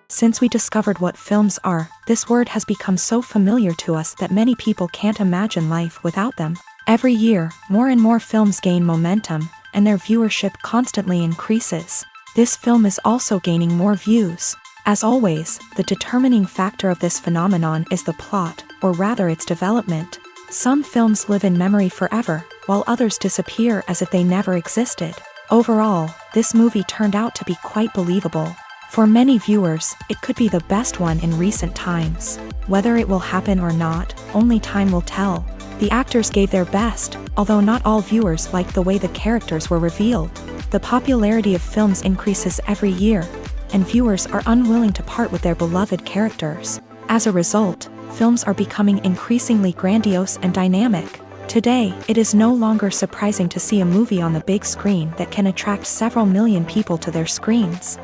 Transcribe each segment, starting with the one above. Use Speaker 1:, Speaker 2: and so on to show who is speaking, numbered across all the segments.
Speaker 1: Since we discovered what films are, this word has become so familiar to us that many people can't imagine life without them. Every year, more and more films gain momentum, and their viewership constantly increases. This film is also gaining more views. As always, the determining factor of this phenomenon is the plot, or rather its development. Some films live in memory forever, while others disappear as if they never existed. Overall, this movie turned out to be quite believable. For many viewers, it could be the best one in recent times. Whether it will happen or not, only time will tell. The actors gave their best, although not all viewers liked the way the characters were revealed. The popularity of films increases every year, and viewers are unwilling to part with their beloved characters. As a result, films are becoming increasingly grandiose and dynamic. Today, it is no longer surprising to see a movie on the big screen that can attract several million people to their screens.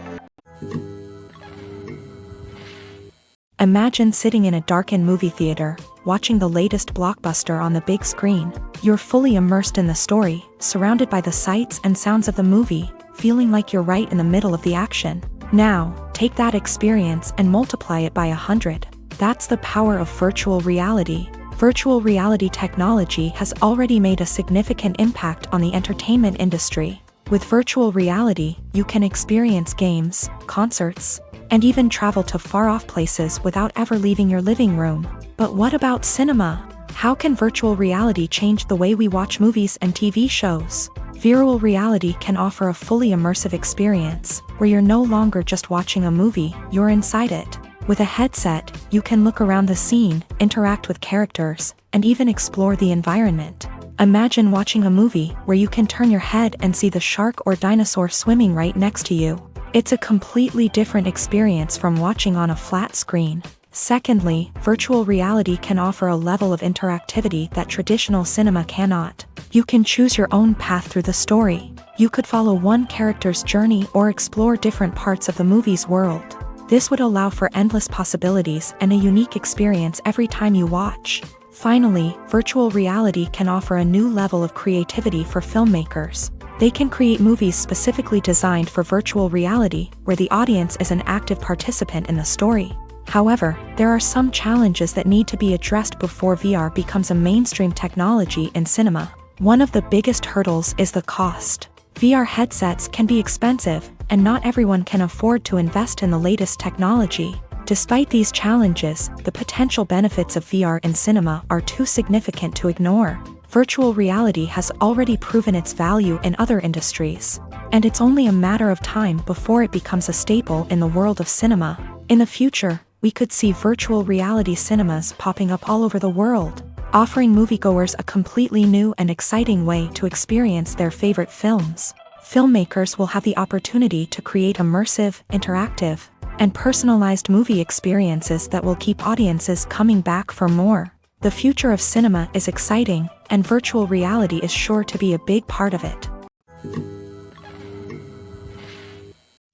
Speaker 1: Imagine sitting in a darkened movie theater, watching the latest blockbuster on the big screen. You're fully immersed in the story, surrounded by the sights and sounds of the movie, feeling like you're right in the middle of the action. Now, take that experience and multiply it by 100. That's the power of virtual reality. Virtual reality technology has already made a significant impact on the entertainment industry. With virtual reality, you can experience games, concerts, and even travel to far-off places without ever leaving your living room. But what about cinema? How can virtual reality change the way we watch movies and TV shows? Virtual reality can offer a fully immersive experience, where you're no longer just watching a movie, you're inside it. With a headset, you can look around the scene, interact with characters, and even explore the environment. Imagine watching a movie where you can turn your head and see the shark or dinosaur swimming right next to you. It's a completely different experience from watching on a flat screen. Secondly, virtual reality can offer a level of interactivity that traditional cinema cannot. You can choose your own path through the story. You could follow one character's journey or explore different parts of the movie's world. This would allow for endless possibilities and a unique experience every time you watch. Finally, virtual reality can offer a new level of creativity for filmmakers. They can create movies specifically designed for virtual reality, where the audience is an active participant in the story. However, there are some challenges that need to be addressed before VR becomes a mainstream technology in cinema. One of the biggest hurdles is the cost. VR headsets can be expensive, and not everyone can afford to invest in the latest technology. Despite these challenges, the potential benefits of VR in cinema are too significant to ignore. Virtual reality has already proven its value in other industries, and it's only a matter of time before it becomes a staple in the world of cinema. In the future, we could see virtual reality cinemas popping up all over the world, offering moviegoers a completely new and exciting way to experience their favorite films. Filmmakers will have the opportunity to create immersive, interactive, and personalized movie experiences that will keep audiences coming back for more. The future of cinema is exciting, and virtual reality is sure to be a big part of it.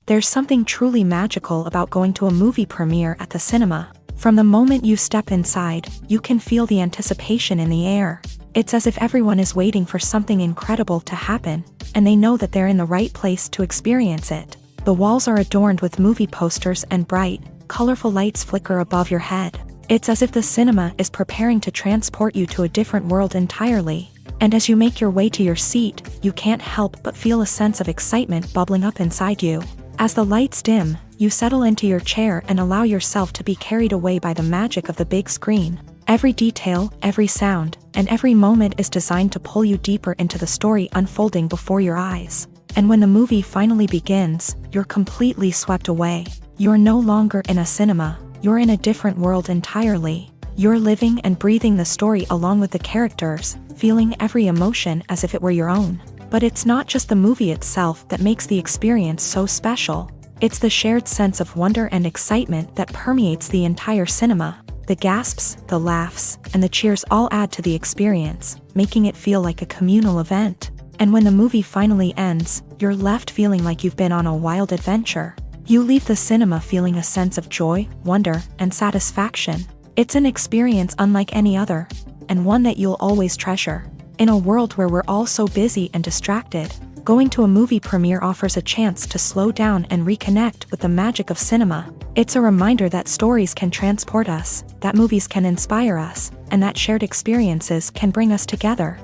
Speaker 1: There's something truly magical about going to a movie premiere at the cinema. From the moment you step inside, you can feel the anticipation in the air. It's as if everyone is waiting for something incredible to happen, and they know that they're in the right place to experience it. The walls are adorned with movie posters and bright, colorful lights flicker above your head. It's as if the cinema is preparing to transport you to a different world entirely. And as you make your way to your seat, you can't help but feel a sense of excitement bubbling up inside you. As the lights dim, you settle into your chair and allow yourself to be carried away by the magic of the big screen. Every detail, every sound, and every moment is designed to pull you deeper into the story unfolding before your eyes. And when the movie finally begins, you're completely swept away. You're no longer in a cinema, you're in a different world entirely. You're living and breathing the story along with the characters, feeling every emotion as if it were your own. But it's not just the movie itself that makes the experience so special. It's the shared sense of wonder and excitement that permeates the entire cinema. The gasps, the laughs, and the cheers all add to the experience, making it feel like a communal event. And when the movie finally ends, you're left feeling like you've been on a wild adventure. You leave the cinema feeling a sense of joy, wonder, and satisfaction. It's an experience unlike any other, and one that you'll always treasure. In a world where we're all so busy and distracted, going to a movie premiere offers a chance to slow down and reconnect with the magic of cinema. It's a reminder that stories can transport us, that movies can inspire us, and that shared experiences can bring us together.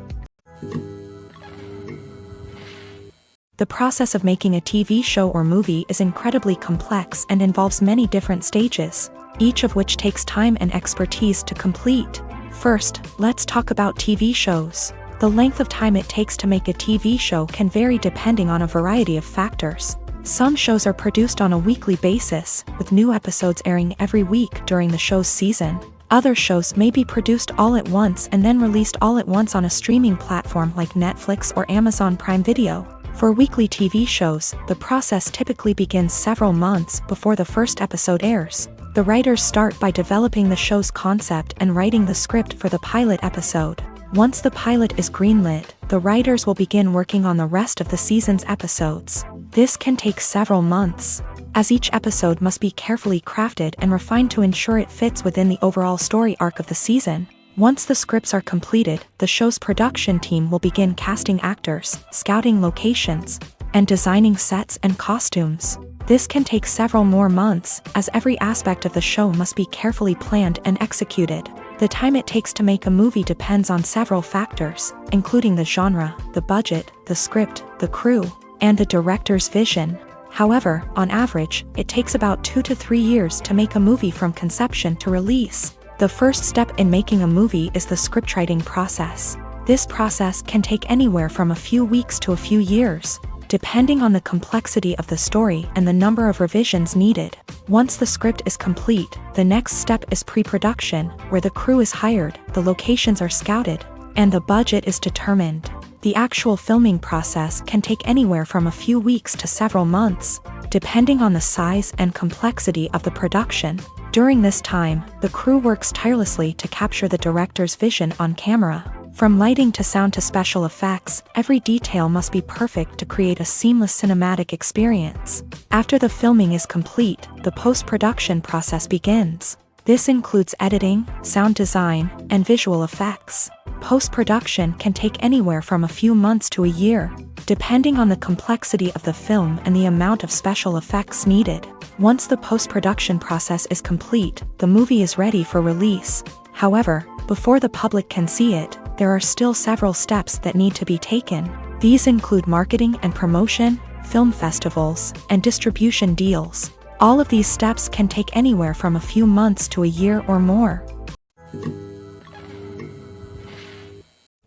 Speaker 1: The process of making a TV show or movie is incredibly complex and involves many different stages, each of which takes time and expertise to complete. First, let's talk about TV shows. The length of time it takes to make a TV show can vary depending on a variety of factors. Some shows are produced on a weekly basis, with new episodes airing every week during the show's season. Other shows may be produced all at once and then released all at once on a streaming platform like Netflix or Amazon Prime Video. For weekly TV shows, the process typically begins several months before the first episode airs. The writers start by developing the show's concept and writing the script for the pilot episode. Once the pilot is greenlit, the writers will begin working on the rest of the season's episodes. This can take several months, as each episode must be carefully crafted and refined to ensure it fits within the overall story arc of the season. Once the scripts are completed, the show's production team will begin casting actors, scouting locations, and designing sets and costumes. This can take several more months, as every aspect of the show must be carefully planned and executed. The time it takes to make a movie depends on several factors, including the genre, the budget, the script, the crew, and the director's vision. However, on average, it takes about 2 to 3 years to make a movie from conception to release. The first step in making a movie is the scriptwriting process. This process can take anywhere from a few weeks to a few years, depending on the complexity of the story and the number of revisions needed. Once the script is complete, the next step is pre-production, where the crew is hired, the locations are scouted, and the budget is determined. The actual filming process can take anywhere from a few weeks to several months, depending on the size and complexity of the production. During this time, the crew works tirelessly to capture the director's vision on camera. From lighting to sound to special effects, every detail must be perfect to create a seamless cinematic experience. After the filming is complete, the post-production process begins. This includes editing, sound design, and visual effects. Post-production can take anywhere from a few months to a year, depending on the complexity of the film and the amount of special effects needed. Once the post-production process is complete, the movie is ready for release. However, before the public can see it, there are still several steps that need to be taken. These include marketing and promotion, film festivals, and distribution deals. All of these steps can take anywhere from a few months to a year or more.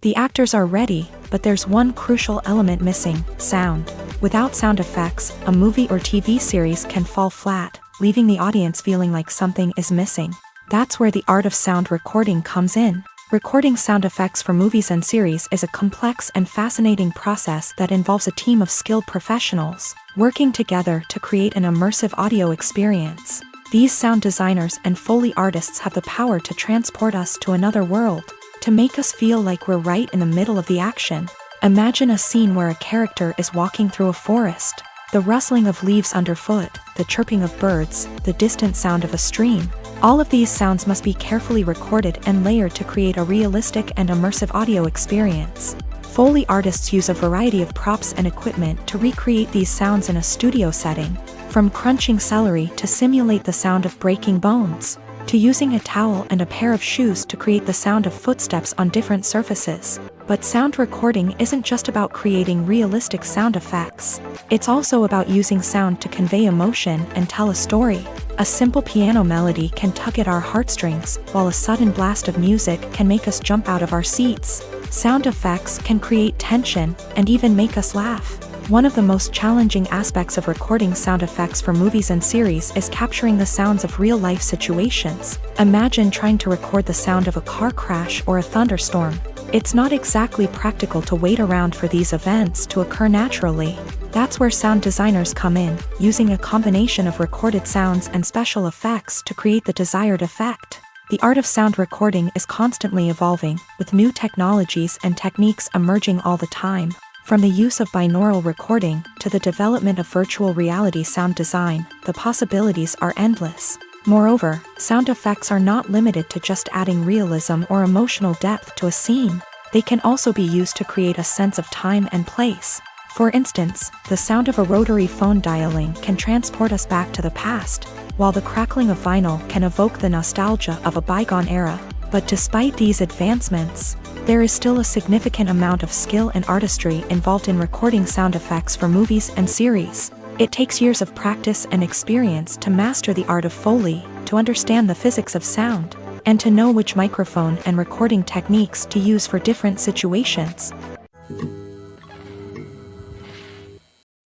Speaker 1: The actors are ready, but there's one crucial element missing: sound. Without sound effects, a movie or TV series can fall flat, leaving the audience feeling like something is missing. That's where the art of sound recording comes in. Recording sound effects for movies and series is a complex and fascinating process that involves a team of skilled professionals working together to create an immersive audio experience. These sound designers and Foley artists have the power to transport us to another world, to make us feel like we're right in the middle of the action. Imagine a scene where a character is walking through a forest. The rustling of leaves underfoot, the chirping of birds, the distant sound of a stream. All of these sounds must be carefully recorded and layered to create a realistic and immersive audio experience. Foley artists use a variety of props and equipment to recreate these sounds in a studio setting, from crunching celery to simulate the sound of breaking bones, to using a towel and a pair of shoes to create the sound of footsteps on different surfaces. But sound recording isn't just about creating realistic sound effects. It's also about using sound to convey emotion and tell a story. A simple piano melody can tug at our heartstrings, while a sudden blast of music can make us jump out of our seats. Sound effects can create tension and even make us laugh. One of the most challenging aspects of recording sound effects for movies and series is capturing the sounds of real-life situations. Imagine trying to record the sound of a car crash or a thunderstorm. It's not exactly practical to wait around for these events to occur naturally. That's where sound designers come in, using a combination of recorded sounds and special effects to create the desired effect. The art of sound recording is constantly evolving, with new technologies and techniques emerging all the time. From the use of binaural recording to the development of virtual reality sound design, the possibilities are endless. Moreover, sound effects are not limited to just adding realism or emotional depth to a scene. They can also be used to create a sense of time and place. For instance, the sound of a rotary phone dialing can transport us back to the past, while the crackling of vinyl can evoke the nostalgia of a bygone era. But despite these advancements, there is still a significant amount of skill and artistry involved in recording sound effects for movies and series. It takes years of practice and experience to master the art of Foley, to understand the physics of sound, and to know which microphone and recording techniques to use for different situations.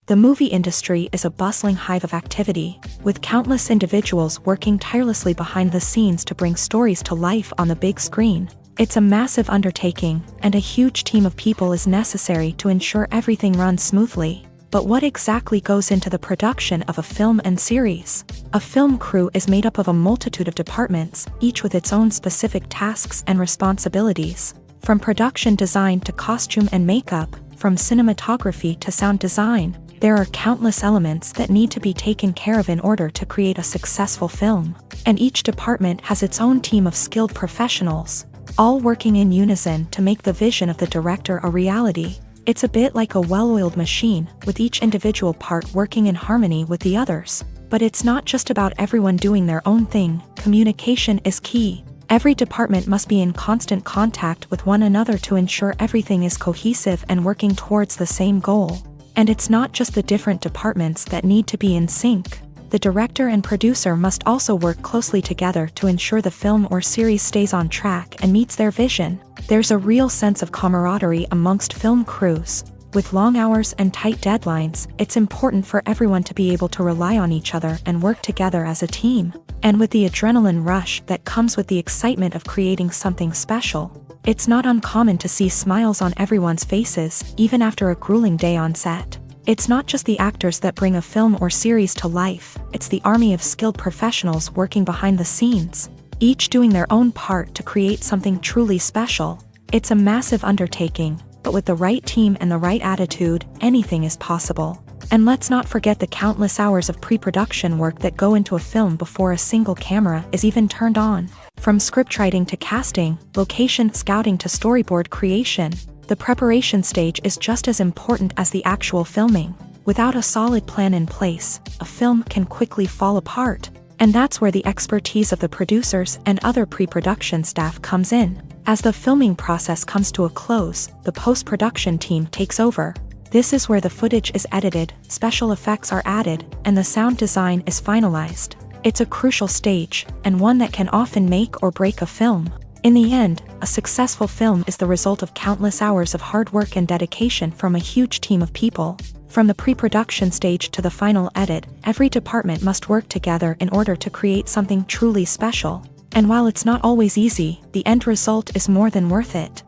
Speaker 1: The movie industry is a bustling hive of activity, with countless individuals working tirelessly behind the scenes to bring stories to life on the big screen. It's a massive undertaking, and a huge team of people is necessary to ensure everything runs smoothly. But what exactly goes into the production of a film and series? A film crew is made up of a multitude of departments, each with its own specific tasks and responsibilities. From production design to costume and makeup, from cinematography to sound design, there are countless elements that need to be taken care of in order to create a successful film. And each department has its own team of skilled professionals, all working in unison to make the vision of the director a reality. It's a bit like a well-oiled machine, with each individual part working in harmony with the others. But it's not just about everyone doing their own thing. Communication is key. Every department must be in constant contact with one another to ensure everything is cohesive and working towards the same goal. And it's not just the different departments that need to be in sync. The director and producer must also work closely together to ensure the film or series stays on track and meets their vision. There's a real sense of camaraderie amongst film crews. With long hours and tight deadlines, it's important for everyone to be able to rely on each other and work together as a team. And with the adrenaline rush that comes with the excitement of creating something special, it's not uncommon to see smiles on everyone's faces, even after a grueling day on set. It's not just the actors that bring a film or series to life, it's the army of skilled professionals working behind the scenes, each doing their own part to create something truly special. It's a massive undertaking, but with the right team and the right attitude, anything is possible. And let's not forget the countless hours of pre-production work that go into a film before a single camera is even turned on. From scriptwriting to casting, location scouting to storyboard creation, the preparation stage is just as important as the actual filming. Without a solid plan in place, a film can quickly fall apart. And that's where the expertise of the producers and other pre-production staff comes in. As the filming process comes to a close, the post-production team takes over. This is where the footage is edited, special effects are added, and the sound design is finalized. It's a crucial stage, and one that can often make or break a film. In the end, a successful film is the result of countless hours of hard work and dedication from a huge team of people. From the pre-production stage to the final edit, every department must work together in order to create something truly special. And while it's not always easy, the end result is more than worth it.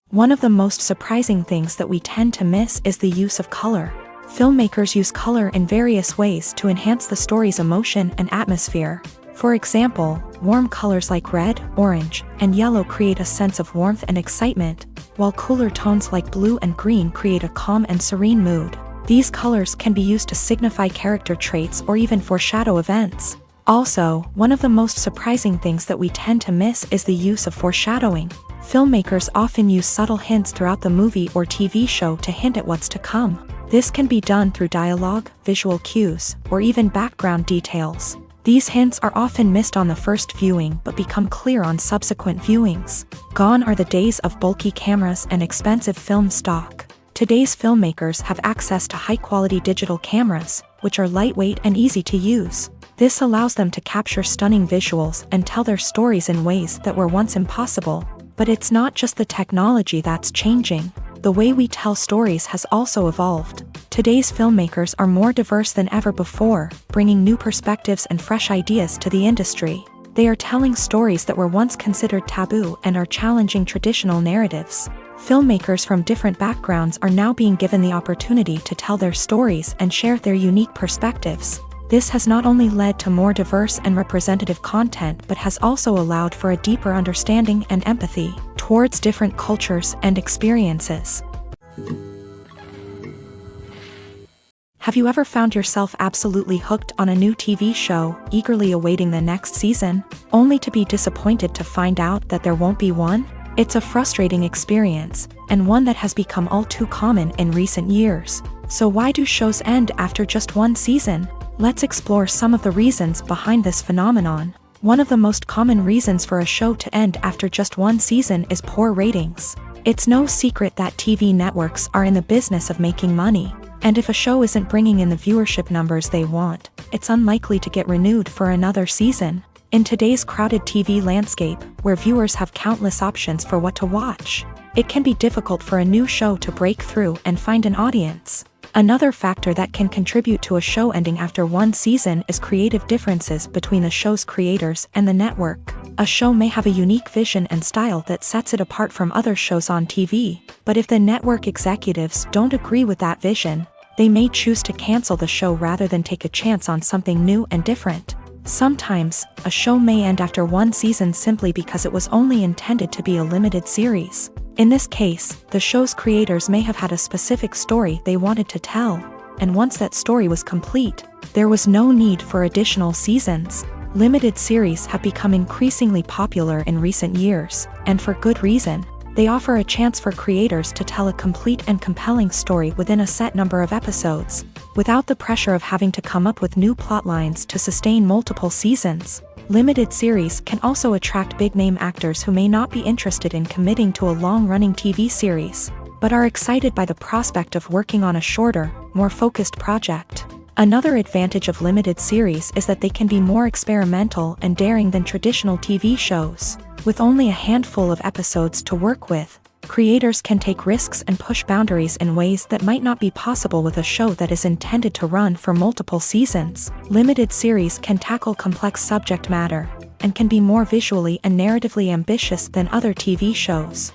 Speaker 1: One of the most surprising things that we tend to miss is the use of color. Filmmakers use color in various ways to enhance the story's emotion and atmosphere. For example, warm colors like red, orange, and yellow create a sense of warmth and excitement, while cooler tones like blue and green create a calm and serene mood. These colors can be used to signify character traits or even foreshadow events. Also, one of the most surprising things that we tend to miss is the use of foreshadowing. Filmmakers often use subtle hints throughout the movie or TV show to hint at what's to come. This can be done through dialogue, visual cues, or even background details. These hints are often missed on the first viewing but become clear on subsequent viewings. Gone are the days of bulky cameras and expensive film stock. Today's filmmakers have access to high-quality digital cameras, which are lightweight and easy to use. This allows them to capture stunning visuals and tell their stories in ways that were once impossible. But it's not just the technology that's changing. The way we tell stories has also evolved. Today's filmmakers are more diverse than ever before, bringing new perspectives and fresh ideas to the industry. They are telling stories that were once considered taboo and are challenging traditional narratives. Filmmakers from different backgrounds are now being given the opportunity to tell their stories and share their unique perspectives. This has not only led to more diverse and representative content but has also allowed for a deeper understanding and empathy towards different cultures and experiences. Have you ever found yourself absolutely hooked on a new TV show, eagerly awaiting the next season, only to be disappointed to find out that there won't be one? It's a frustrating experience, and one that has become all too common in recent years. So why do shows end after just one season? Let's explore some of the reasons behind this phenomenon. One of the most common reasons for a show to end after just one season is poor ratings. It's no secret that TV networks are in the business of making money, and if a show isn't bringing in the viewership numbers they want, it's unlikely to get renewed for another season. In today's crowded TV landscape, where viewers have countless options for what to watch, it can be difficult for a new show to break through and find an audience. Another factor that can contribute to a show ending after one season is creative differences between the show's creators and the network. A show may have a unique vision and style that sets it apart from other shows on TV, but if the network executives don't agree with that vision, they may choose to cancel the show rather than take a chance on something new and different. Sometimes, a show may end after one season simply because it was only intended to be a limited series. In this case, the show's creators may have had a specific story they wanted to tell, and once that story was complete, there was no need for additional seasons. Limited series have become increasingly popular in recent years, and for good reason. They offer a chance for creators to tell a complete and compelling story within a set number of episodes, without the pressure of having to come up with new plot lines to sustain multiple seasons. Limited series can also attract big-name actors who may not be interested in committing to a long-running TV series, but are excited by the prospect of working on a shorter, more focused project. Another advantage of limited series is that they can be more experimental and daring than traditional TV shows. With only a handful of episodes to work with, creators can take risks and push boundaries in ways that might not be possible with a show that is intended to run for multiple seasons. Limited series can tackle complex subject matter, and can be more visually and narratively ambitious than other TV shows.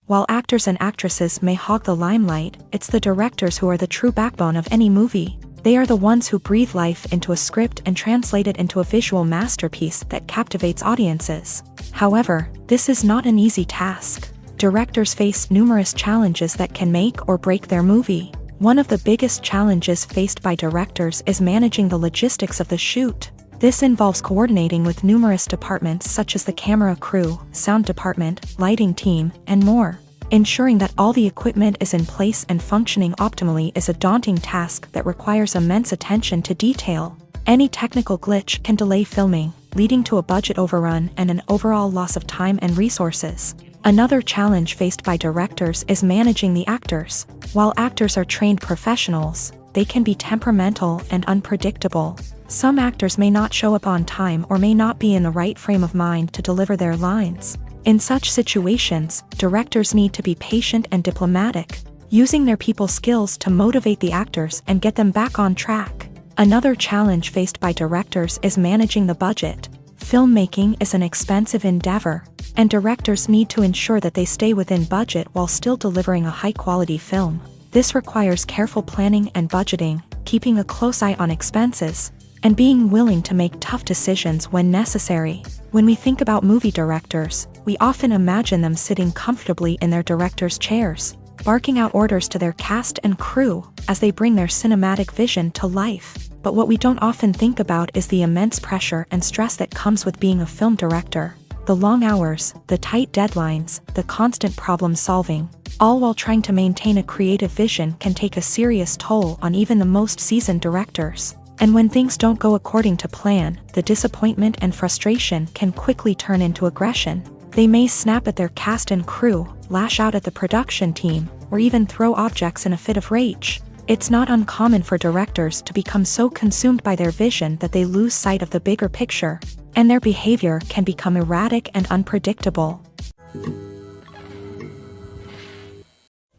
Speaker 1: While actors and actresses may hog the limelight, it's the directors who are the true backbone of any movie. They are the ones who breathe life into a script and translate it into a visual masterpiece that captivates audiences. However, this is not an easy task. Directors face numerous challenges that can make or break their movie. One of the biggest challenges faced by directors is managing the logistics of the shoot. This involves coordinating with numerous departments such as the camera crew, sound department, lighting team, and more. Ensuring that all the equipment is in place and functioning optimally is a daunting task that requires immense attention to detail. Any technical glitch can delay filming, leading to a budget overrun and an overall loss of time and resources. Another challenge faced by directors is managing the actors. While actors are trained professionals, they can be temperamental and unpredictable. Some actors may not show up on time or may not be in the right frame of mind to deliver their lines. In such situations, directors need to be patient and diplomatic, using their people skills to motivate the actors and get them back on track. Another challenge faced by directors is managing the budget. Filmmaking is an expensive endeavor, and directors need to ensure that they stay within budget while still delivering a high-quality film. This requires careful planning and budgeting, keeping a close eye on expenses, and being willing to make tough decisions when necessary. When we think about movie directors, we often imagine them sitting comfortably in their director's chairs, barking out orders to their cast and crew as they bring their cinematic vision to life. But what we don't often think about is the immense pressure and stress that comes with being a film director. The long hours, the tight deadlines, the constant problem solving, all while trying to maintain a creative vision can take a serious toll on even the most seasoned directors. And when things don't go according to plan, the disappointment and frustration can quickly turn into aggression. They may snap at their cast and crew, lash out at the production team, or even throw objects in a fit of rage. It's not uncommon for directors to become so consumed by their vision that they lose sight of the bigger picture, and their behavior can become erratic and unpredictable.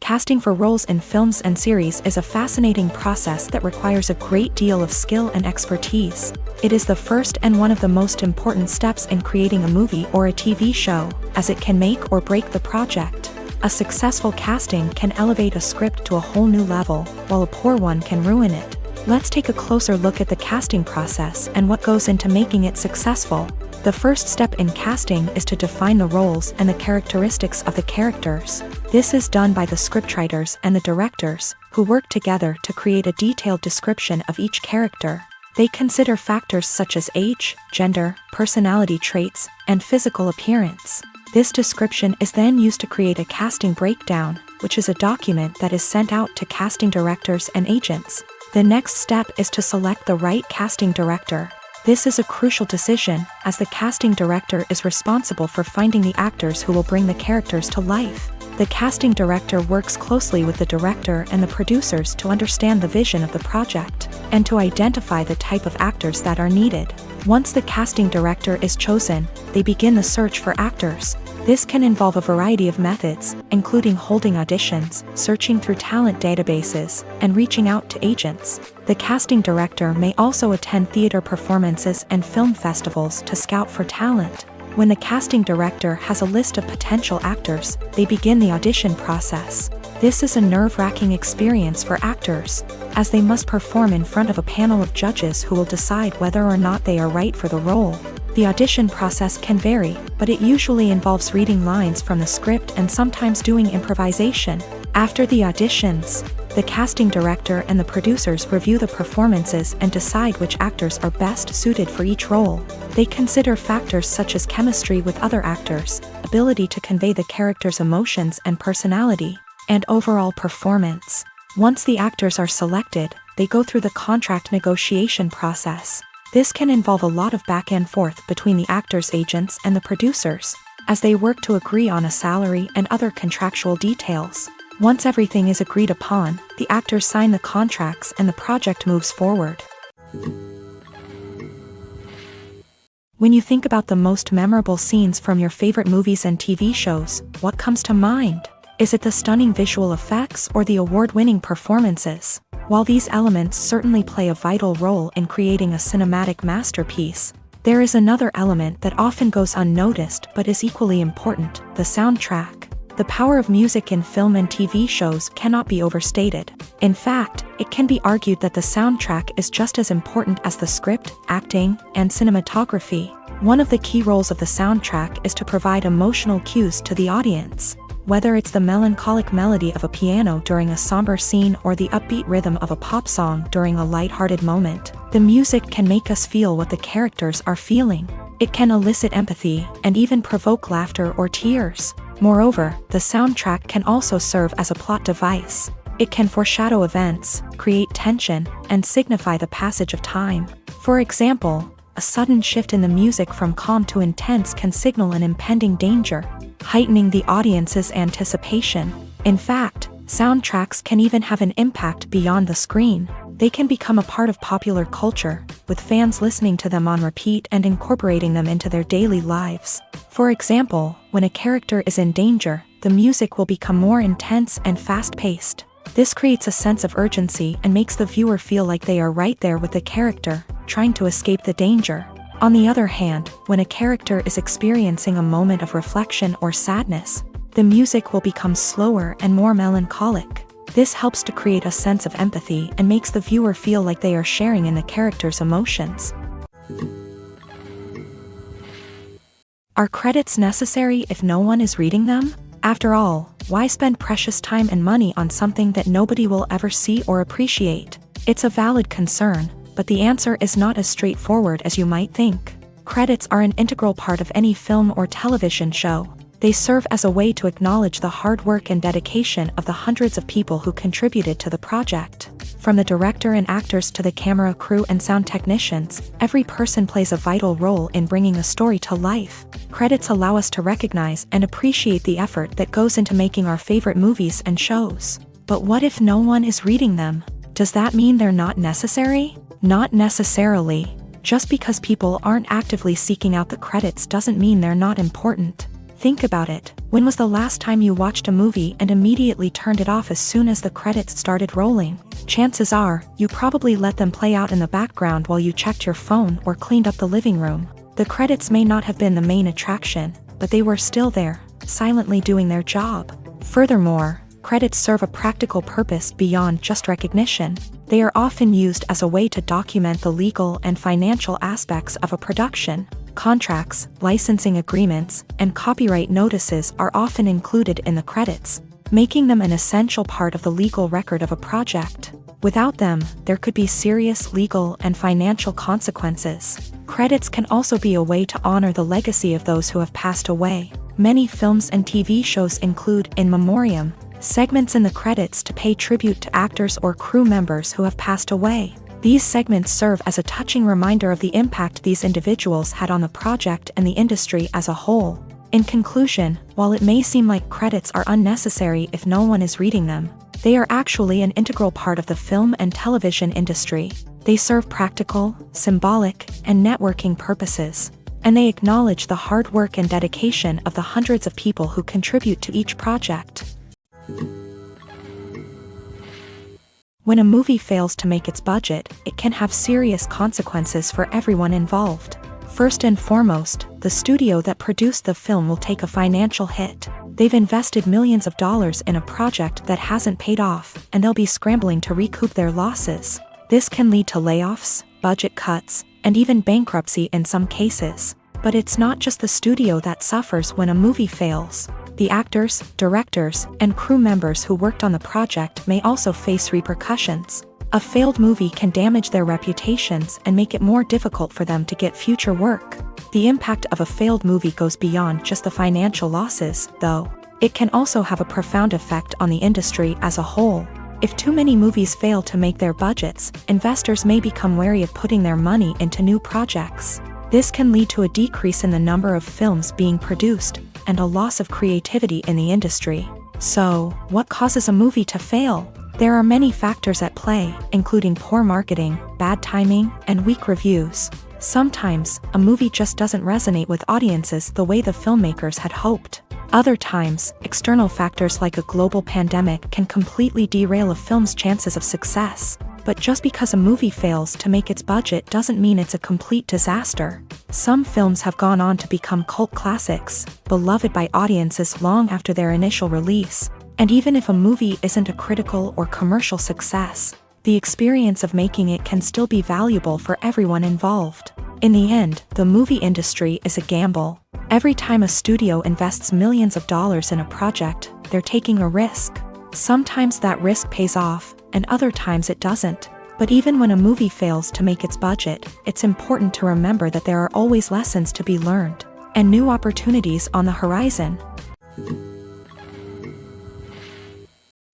Speaker 1: Casting for roles in films and series is a fascinating process that requires a great deal of skill and expertise. It is the first and one of the most important steps in creating a movie or a TV show, as it can make or break the project. A successful casting can elevate a script to a whole new level, while a poor one can ruin it. Let's take a closer look at the casting process and what goes into making it successful. The first step in casting is to define the roles and the characteristics of the characters. This is done by the scriptwriters and the directors, who work together to create a detailed description of each character. They consider factors such as age, gender, personality traits, and physical appearance. This description is then used to create a casting breakdown, which is a document that is sent out to casting directors and agents. The next step is to select the right casting director. This is a crucial decision, as the casting director is responsible for finding the actors who will bring the characters to life. The casting director works closely with the director and the producers to understand the vision of the project, and to identify the type of actors that are needed. Once the casting director is chosen, they begin the search for actors. This can involve a variety of methods, including holding auditions, searching through talent databases, and reaching out to agents. The casting director may also attend theater performances and film festivals to scout for talent. When the casting director has a list of potential actors, they begin the audition process. This is a nerve-wracking experience for actors, as they must perform in front of a panel of judges who will decide whether or not they are right for the role. The audition process can vary, but it usually involves reading lines from the script and sometimes doing improvisation. After the auditions, the casting director and the producers review the performances and decide which actors are best suited for each role. They consider factors such as chemistry with other actors, ability to convey the character's emotions and personality, and overall performance. Once the actors are selected, they go through the contract negotiation process. This can involve a lot of back and forth between the actors' agents and the producers, as they work to agree on a salary and other contractual details. Once everything is agreed upon, the actors sign the contracts and the project moves forward. When you think about the most memorable scenes from your favorite movies and TV shows, what comes to mind? Is it the stunning visual effects or the award-winning performances? While these elements certainly play a vital role in creating a cinematic masterpiece, there is another element that often goes unnoticed but is equally important: the soundtrack. The power of music in film and TV shows cannot be overstated. In fact, it can be argued that the soundtrack is just as important as the script, acting, and cinematography. One of the key roles of the soundtrack is to provide emotional cues to the audience. Whether it's the melancholic melody of a piano during a somber scene or the upbeat rhythm of a pop song during a lighthearted moment, the music can make us feel what the characters are feeling. It can elicit empathy and even provoke laughter or tears. Moreover, the soundtrack can also serve as a plot device. It can foreshadow events, create tension, and signify the passage of time. For example, a sudden shift in the music from calm to intense can signal an impending danger, heightening the audience's anticipation. In fact, soundtracks can even have an impact beyond the screen. They can become a part of popular culture, with fans listening to them on repeat and incorporating them into their daily lives. For example, when a character is in danger, the music will become more intense and fast-paced. This creates a sense of urgency and makes the viewer feel like they are right there with the character, trying to escape the danger. On the other hand, when a character is experiencing a moment of reflection or sadness, the music will become slower and more melancholic. This helps to create a sense of empathy and makes the viewer feel like they are sharing in the character's emotions. Are credits necessary if no one is reading them? After all, why spend precious time and money on something that nobody will ever see or appreciate? It's a valid concern, but the answer is not as straightforward as you might think. Credits are an integral part of any film or television show. They serve as a way to acknowledge the hard work and dedication of the hundreds of people who contributed to the project. From the director and actors to the camera crew and sound technicians, every person plays a vital role in bringing a story to life. Credits allow us to recognize and appreciate the effort that goes into making our favorite movies and shows. But what if no one is reading them? Does that mean they're not necessary? Not necessarily. Just because people aren't actively seeking out the credits doesn't mean they're not important. Think about it. When was the last time you watched a movie and immediately turned it off as soon as the credits started rolling? Chances are, you probably let them play out in the background while you checked your phone or cleaned up the living room. The credits may not have been the main attraction, but they were still there, silently doing their job. Furthermore, credits serve a practical purpose beyond just recognition. They are often used as a way to document the legal and financial aspects of a production. Contracts, licensing agreements, and copyright notices are often included in the credits, making them an essential part of the legal record of a project. Without them, there could be serious legal and financial consequences. Credits can also be a way to honor the legacy of those who have passed away. Many films and TV shows include in memoriam segments in the credits to pay tribute to actors or crew members who have passed away. These segments serve as a touching reminder of the impact these individuals had on the project and the industry as a whole. In conclusion, while it may seem like credits are unnecessary if no one is reading them, they are actually an integral part of the film and television industry. They serve practical, symbolic, and networking purposes, and they acknowledge the hard work and dedication of the hundreds of people who contribute to each project. When a movie fails to make its budget, it can have serious consequences for everyone involved. First and foremost, the studio that produced the film will take a financial hit. They've invested millions of dollars in a project that hasn't paid off, and they'll be scrambling to recoup their losses. This can lead to layoffs, budget cuts, and even bankruptcy in some cases. But it's not just the studio that suffers when a movie fails. The actors, directors, and crew members who worked on the project may also face repercussions. A failed movie can damage their reputations and make it more difficult for them to get future work. The impact of a failed movie goes beyond just the financial losses, though. It can also have a profound effect on the industry as a whole. If too many movies fail to make their budgets, investors may become wary of putting their money into new projects. This can lead to a decrease in the number of films being produced, and a loss of creativity in the industry. So, what causes a movie to fail? There are many factors at play, including poor marketing, bad timing, and weak reviews. Sometimes, a movie just doesn't resonate with audiences the way the filmmakers had hoped. Other times, external factors like a global pandemic can completely derail a film's chances of success. But just because a movie fails to make its budget doesn't mean it's a complete disaster. Some films have gone on to become cult classics, beloved by audiences long after their initial release. And even if a movie isn't a critical or commercial success, the experience of making it can still be valuable for everyone involved. In the end, the movie industry is a gamble. Every time a studio invests millions of dollars in a project, they're taking a risk. Sometimes that risk pays off, and other times it doesn't. But even when a movie fails to make its budget, it's important to remember that there are always lessons to be learned, and new opportunities on the horizon.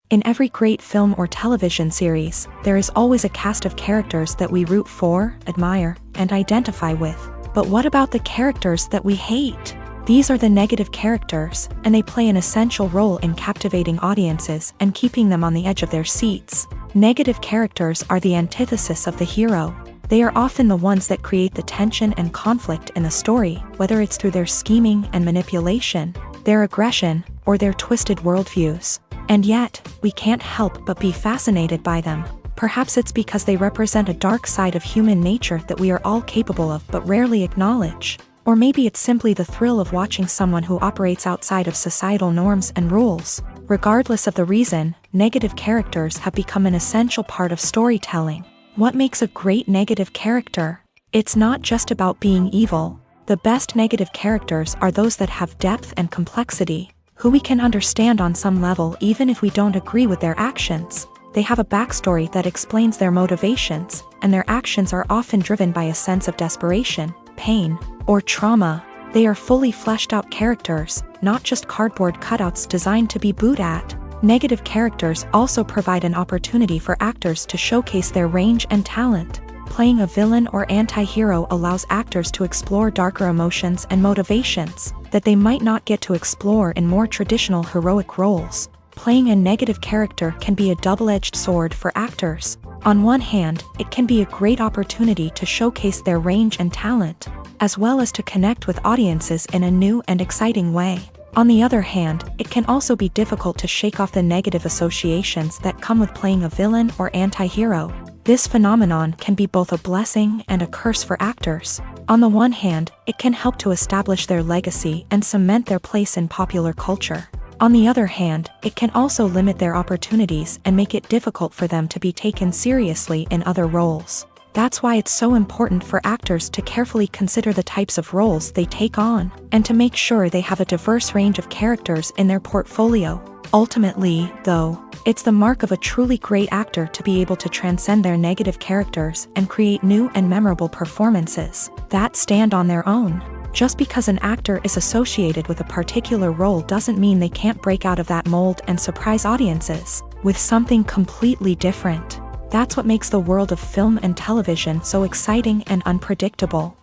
Speaker 1: In every great film or television series, there is always a cast of characters that we root for, admire, and identify with. But what about the characters that we hate? These are the negative characters, and they play an essential role in captivating audiences and keeping them on the edge of their seats. Negative characters are the antithesis of the hero. They are often the ones that create the tension and conflict in the story, whether it's through their scheming and manipulation, their aggression, or their twisted worldviews. And yet, we can't help but be fascinated by them. Perhaps it's because they represent a dark side of human nature that we are all capable of but rarely acknowledge. Or maybe it's simply the thrill of watching someone who operates outside of societal norms and rules. Regardless of the reason, negative characters have become an essential part of storytelling. What makes a great negative character? It's not just about being evil. The best negative characters are those that have depth and complexity, who we can understand on some level even if we don't agree with their actions. They have a backstory that explains their motivations, and their actions are often driven by a sense of desperation, pain, or trauma. They are fully fleshed out characters, not just cardboard cutouts designed to be booed at. Negative characters also provide an opportunity for actors to showcase their range and talent. Playing a villain or anti-hero allows actors to explore darker emotions and motivations that they might not get to explore in more traditional heroic roles. Playing a negative character can be a double-edged sword for actors. On one hand, it can be a great opportunity to showcase their range and talent, as well as to connect with audiences in a new and exciting way. On the other hand, it can also be difficult to shake off the negative associations that come with playing a villain or anti-hero. This phenomenon can be both a blessing and a curse for actors. On the one hand, it can help to establish their legacy and cement their place in popular culture. On the other hand, it can also limit their opportunities and make it difficult for them to be taken seriously in other roles. That's why it's so important for actors to carefully consider the types of roles they take on, and to make sure they have a diverse range of characters in their portfolio. Ultimately, though, it's the mark of a truly great actor to be able to transcend their negative characters and create new and memorable performances that stand on their own. Just because an actor is associated with a particular role doesn't mean they can't break out of that mold and surprise audiences with something completely different. That's what makes the world of film and television so exciting and unpredictable.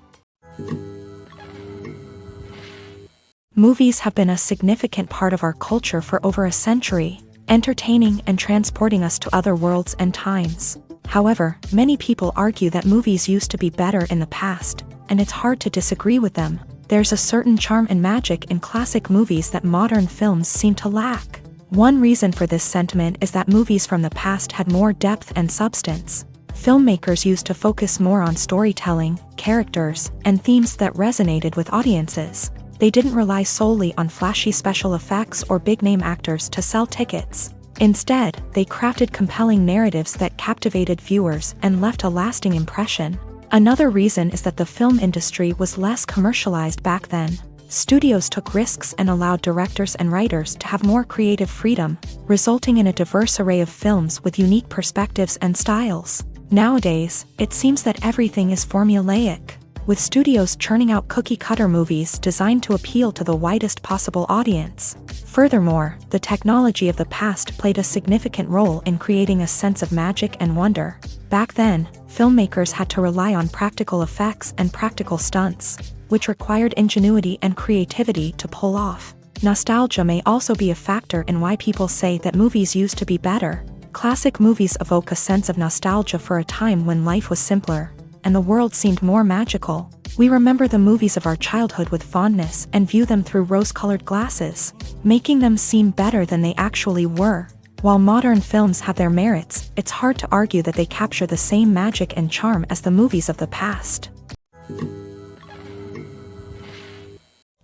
Speaker 1: Movies have been a significant part of our culture for over a century, entertaining and transporting us to other worlds and times. However, many people argue that movies used to be better in the past, and it's hard to disagree with them. There's a certain charm and magic in classic movies that modern films seem to lack. One reason for this sentiment is that movies from the past had more depth and substance. Filmmakers used to focus more on storytelling, characters, and themes that resonated with audiences. They didn't rely solely on flashy special effects or big-name actors to sell tickets. Instead, they crafted compelling narratives that captivated viewers and left a lasting impression. Another reason is that the film industry was less commercialized back then. Studios took risks and allowed directors and writers to have more creative freedom, resulting in a diverse array of films with unique perspectives and styles. Nowadays, it seems that everything is formulaic, with studios churning out cookie-cutter movies designed to appeal to the widest possible audience. Furthermore, the technology of the past played a significant role in creating a sense of magic and wonder. Back then, filmmakers had to rely on practical effects and practical stunts, which required ingenuity and creativity to pull off. Nostalgia may also be a factor in why people say that movies used to be better. Classic movies evoke a sense of nostalgia for a time when life was simpler, and the world seemed more magical. We remember the movies of our childhood with fondness and view them through rose-colored glasses, making them seem better than they actually were. While modern films have their merits, it's hard to argue that they capture the same magic and charm as the movies of the past.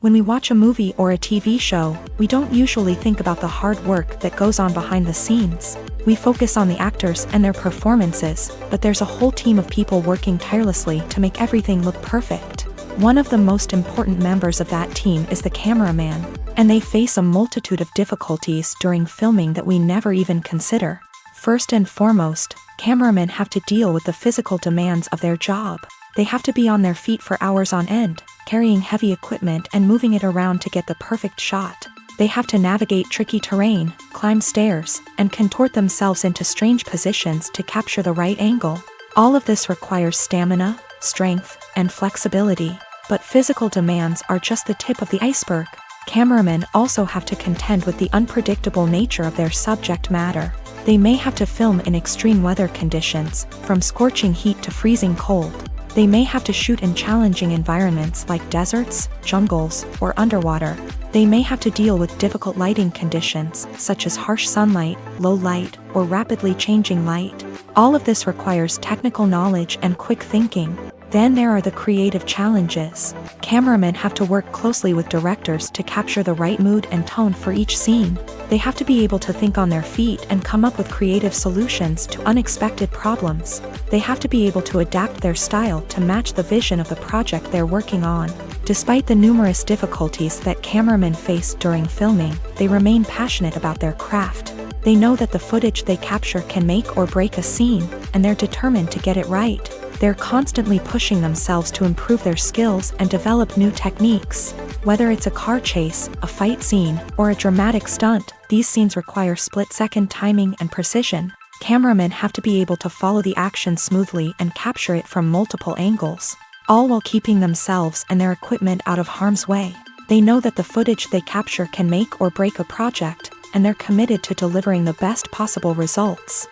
Speaker 1: When we watch a movie or a TV show, we don't usually think about the hard work that goes on behind the scenes. We focus on the actors and their performances, but there's a whole team of people working tirelessly to make everything look perfect. One of the most important members of that team is the cameraman, and they face a multitude of difficulties during filming that we never even consider. First and foremost, cameramen have to deal with the physical demands of their job. They have to be on their feet for hours on end, carrying heavy equipment and moving it around to get the perfect shot. They have to navigate tricky terrain, climb stairs, and contort themselves into strange positions to capture the right angle. All of this requires stamina, strength, and flexibility. But physical demands are just the tip of the iceberg. Cameramen also have to contend with the unpredictable nature of their subject matter. They may have to film in extreme weather conditions, from scorching heat to freezing cold. They may have to shoot in challenging environments like deserts, jungles, or underwater. They may have to deal with difficult lighting conditions, such as harsh sunlight, low light, or rapidly changing light. All of this requires technical knowledge and quick thinking. Then there are the creative challenges. Cameramen have to work closely with directors to capture the right mood and tone for each scene. They have to be able to think on their feet and come up with creative solutions to unexpected problems. They have to be able to adapt their style to match the vision of the project they're working on. Despite the numerous difficulties that cameramen face during filming, they remain passionate about their craft. They know that the footage they capture can make or break a scene, and they're determined to get it right. They're constantly pushing themselves to improve their skills and develop new techniques. Whether it's a car chase, a fight scene, or a dramatic stunt, these scenes require split-second timing and precision. Cameramen have to be able to follow the action smoothly and capture it from multiple angles, all while keeping themselves and their equipment out of harm's way. They know that the footage they capture can make or break a project, and they're committed to delivering the best possible results.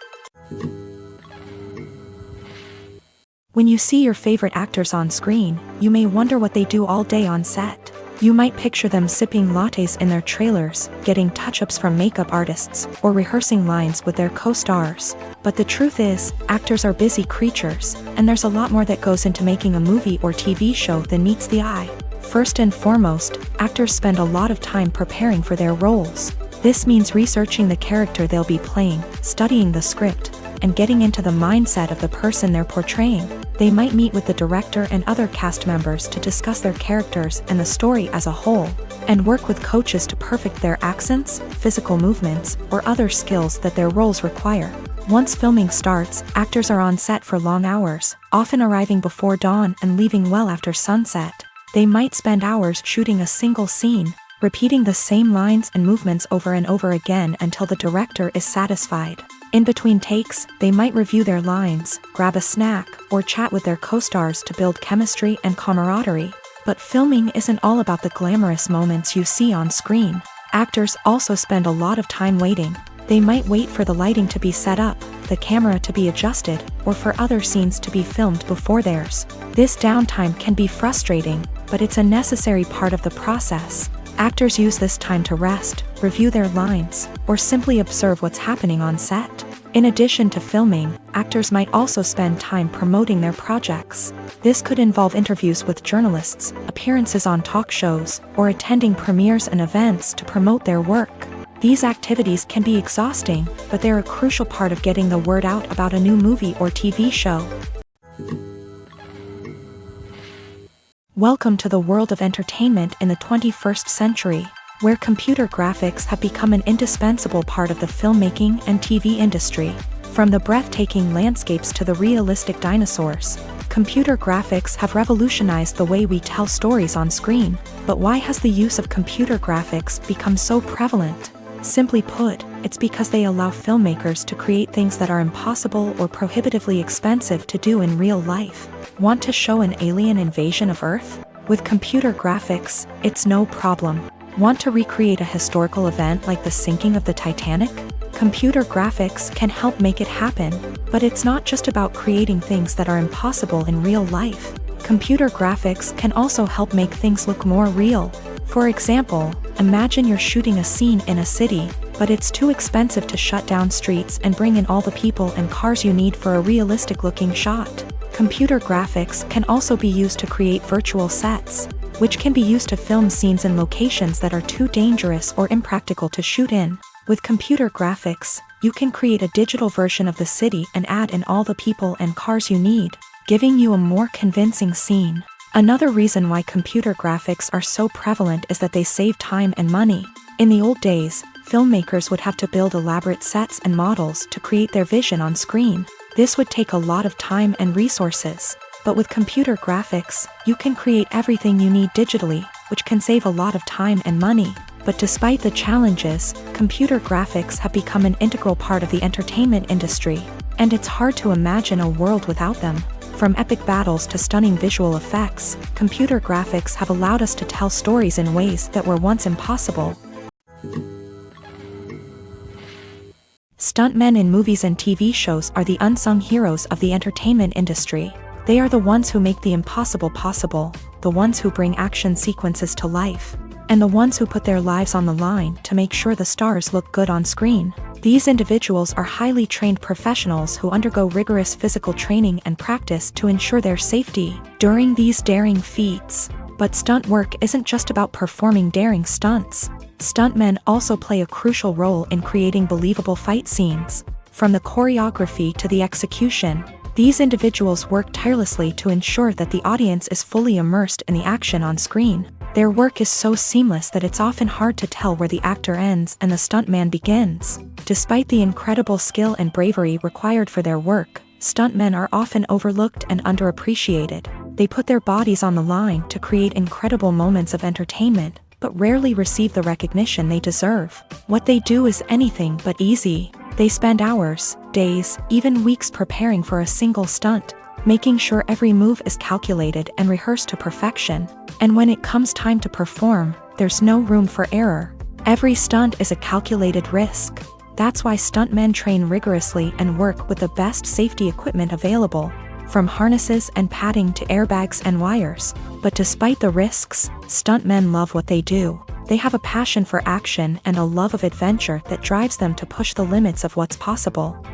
Speaker 1: When you see your favorite actors on screen, you may wonder what they do all day on set. You might picture them sipping lattes in their trailers, getting touch-ups from makeup artists, or rehearsing lines with their co-stars. But the truth is, actors are busy creatures, and there's a lot more that goes into making a movie or TV show than meets the eye. First and foremost, actors spend a lot of time preparing for their roles. This means researching the character they'll be playing, studying the script, and getting into the mindset of the person they're portraying. They might meet with the director and other cast members to discuss their characters and the story as a whole, and work with coaches to perfect their accents, physical movements, or other skills that their roles require. Once filming starts, actors are on set for long hours, often arriving before dawn and leaving well after sunset. They might spend hours shooting a single scene, repeating the same lines and movements over and over again until the director is satisfied. In between takes, they might review their lines, grab a snack, or chat with their co-stars to build chemistry and camaraderie. But filming isn't all about the glamorous moments you see on screen. Actors also spend a lot of time waiting. They might wait for the lighting to be set up, the camera to be adjusted, or for other scenes to be filmed before theirs. This downtime can be frustrating, but it's a necessary part of the process. Actors use this time to rest, review their lines, or simply observe what's happening on set. In addition to filming, actors might also spend time promoting their projects. This could involve interviews with journalists, appearances on talk shows, or attending premieres and events to promote their work. These activities can be exhausting, but they're a crucial part of getting the word out about a new movie or TV show. Welcome to the world of entertainment in the 21st century, where computer graphics have become an indispensable part of the filmmaking and TV industry. From the breathtaking landscapes to the realistic dinosaurs, computer graphics have revolutionized the way we tell stories on screen. But why has the use of computer graphics become so prevalent? Simply put, it's because they allow filmmakers to create things that are impossible or prohibitively expensive to do in real life. Want to show an alien invasion of Earth? With computer graphics, it's no problem. Want to recreate a historical event like the sinking of the Titanic? Computer graphics can help make it happen, but it's not just about creating things that are impossible in real life. Computer graphics can also help make things look more real. For example, imagine you're shooting a scene in a city, but it's too expensive to shut down streets and bring in all the people and cars you need for a realistic-looking shot. Computer graphics can also be used to create virtual sets, which can be used to film scenes in locations that are too dangerous or impractical to shoot in. With computer graphics, you can create a digital version of the city and add in all the people and cars you need, giving you a more convincing scene. Another reason why computer graphics are so prevalent is that they save time and money. In the old days, filmmakers would have to build elaborate sets and models to create their vision on screen. This would take a lot of time and resources. But with computer graphics, you can create everything you need digitally, which can save a lot of time and money. But despite the challenges, computer graphics have become an integral part of the entertainment industry, and it's hard to imagine a world without them. From epic battles to stunning visual effects, computer graphics have allowed us to tell stories in ways that were once impossible. Stuntmen in movies and TV shows are the unsung heroes of the entertainment industry. They are the ones who make the impossible possible, the ones who bring action sequences to life, and the ones who put their lives on the line to make sure the stars look good on screen. These individuals are highly trained professionals who undergo rigorous physical training and practice to ensure their safety during these daring feats. But stunt work isn't just about performing daring stunts. Stuntmen also play a crucial role in creating believable fight scenes. From the choreography to the execution, these individuals work tirelessly to ensure that the audience is fully immersed in the action on screen. Their work is so seamless that it's often hard to tell where the actor ends and the stuntman begins. Despite the incredible skill and bravery required for their work, stuntmen are often overlooked and underappreciated. They put their bodies on the line to create incredible moments of entertainment, but rarely receive the recognition they deserve. What they do is anything but easy. They spend hours, days, even weeks preparing for a single stunt, making sure every move is calculated and rehearsed to perfection. And when it comes time to perform, there's no room for error. Every stunt is a calculated risk. That's why stuntmen train rigorously and work with the best safety equipment available, from harnesses and padding to airbags and wires. But despite the risks, stuntmen love what they do. They have a passion for action and a love of adventure that drives them to push the limits of what's possible.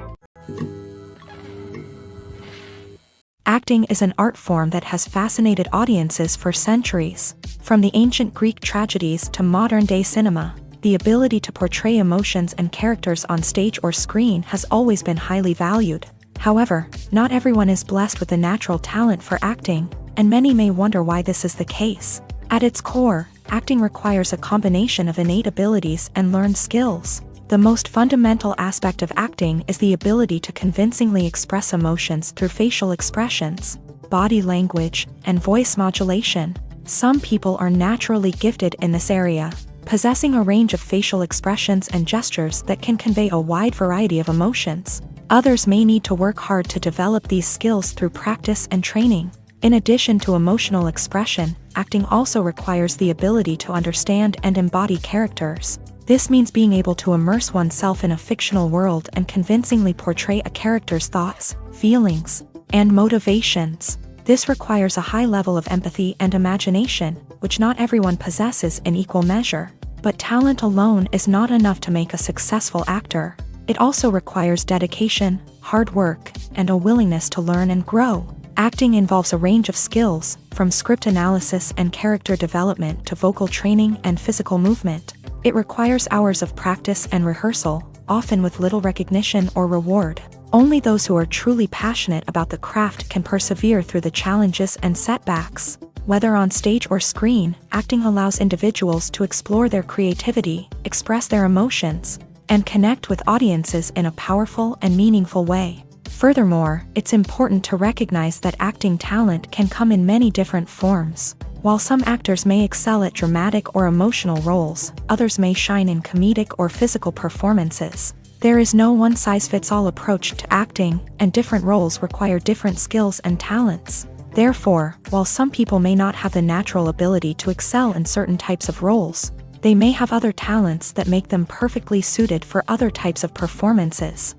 Speaker 1: Acting is an art form that has fascinated audiences for centuries. From the ancient Greek tragedies to modern-day cinema, the ability to portray emotions and characters on stage or screen has always been highly valued. However, Not everyone is blessed with the natural talent for acting, and many may wonder why this is the case. At its core, acting requires a combination of innate abilities and learned skills. The most fundamental aspect of acting is the ability to convincingly express emotions through facial expressions, body language, and voice modulation. Some people are naturally gifted in this area, possessing a range of facial expressions and gestures that can convey a wide variety of emotions. Others may need to work hard to develop these skills through practice and training. In addition to emotional expression, acting also requires the ability to understand and embody characters. This means being able to immerse oneself in a fictional world and convincingly portray a character's thoughts, feelings, and motivations. This requires a high level of empathy and imagination, which not everyone possesses in equal measure. But talent alone is not enough to make a successful actor. It also requires dedication, hard work, and a willingness to learn and grow. Acting involves a range of skills, from script analysis and character development to vocal training and physical movement. It requires hours of practice and rehearsal, often with little recognition or reward. Only those who are truly passionate about the craft can persevere through the challenges and setbacks. Whether on stage or screen, acting allows individuals to explore their creativity, express their emotions, and connect with audiences in a powerful and meaningful way. Furthermore, it's important to recognize that acting talent can come in many different forms. While some actors may excel at dramatic or emotional roles, others may shine in comedic or physical performances. There is no one-size-fits-all approach to acting, and different roles require different skills and talents. Therefore, while some people may not have the natural ability to excel in certain types of roles, they may have other talents that make them perfectly suited for other types of performances.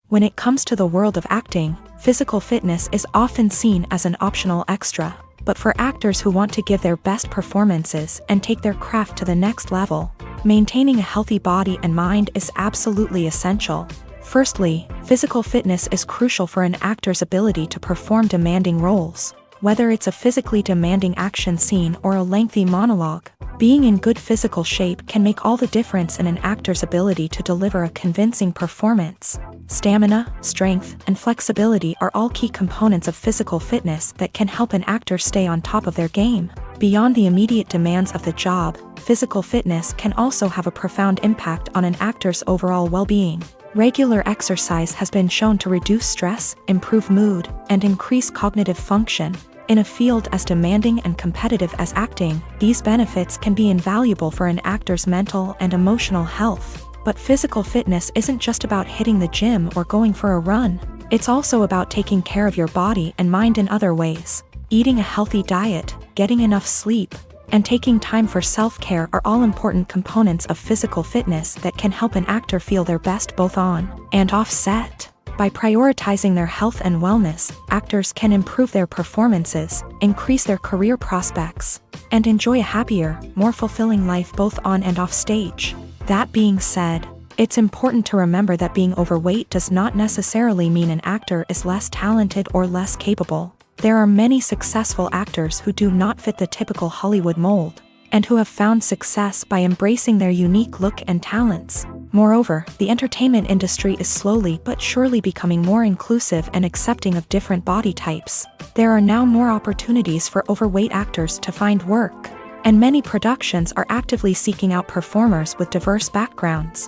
Speaker 1: When it comes to the world of acting, physical fitness is often seen as an optional extra. But for actors who want to give their best performances and take their craft to the next level, maintaining a healthy body and mind is absolutely essential. Firstly, physical fitness is crucial for an actor's ability to perform demanding roles. Whether it's a physically demanding action scene or a lengthy monologue, being in good physical shape can make all the difference in an actor's ability to deliver a convincing performance. Stamina, strength, and flexibility are all key components of physical fitness that can help an actor stay on top of their game. Beyond the immediate demands of the job, physical fitness can also have a profound impact on an actor's overall well-being. Regular exercise has been shown to reduce stress, improve mood, and increase cognitive function. In a field as demanding and competitive as acting, these benefits can be invaluable for an actor's mental and emotional health. But physical fitness isn't just about hitting the gym or going for a run. It's also about taking care of your body and mind in other ways. Eating a healthy diet, getting enough sleep, and taking time for self-care are all important components of physical fitness that can help an actor feel their best both on and off set. By prioritizing their health and wellness, actors can improve their performances, increase their career prospects, and enjoy a happier, more fulfilling life both on and off stage. That being said, it's important to remember that being overweight does not necessarily mean an actor is less talented or less capable. There are many successful actors who do not fit the typical Hollywood mold, and who have found success by embracing their unique look and talents. Moreover, the entertainment industry is slowly but surely becoming more inclusive and accepting of different body types. There are now more opportunities for overweight actors to find work, and many productions are actively seeking out performers with diverse backgrounds.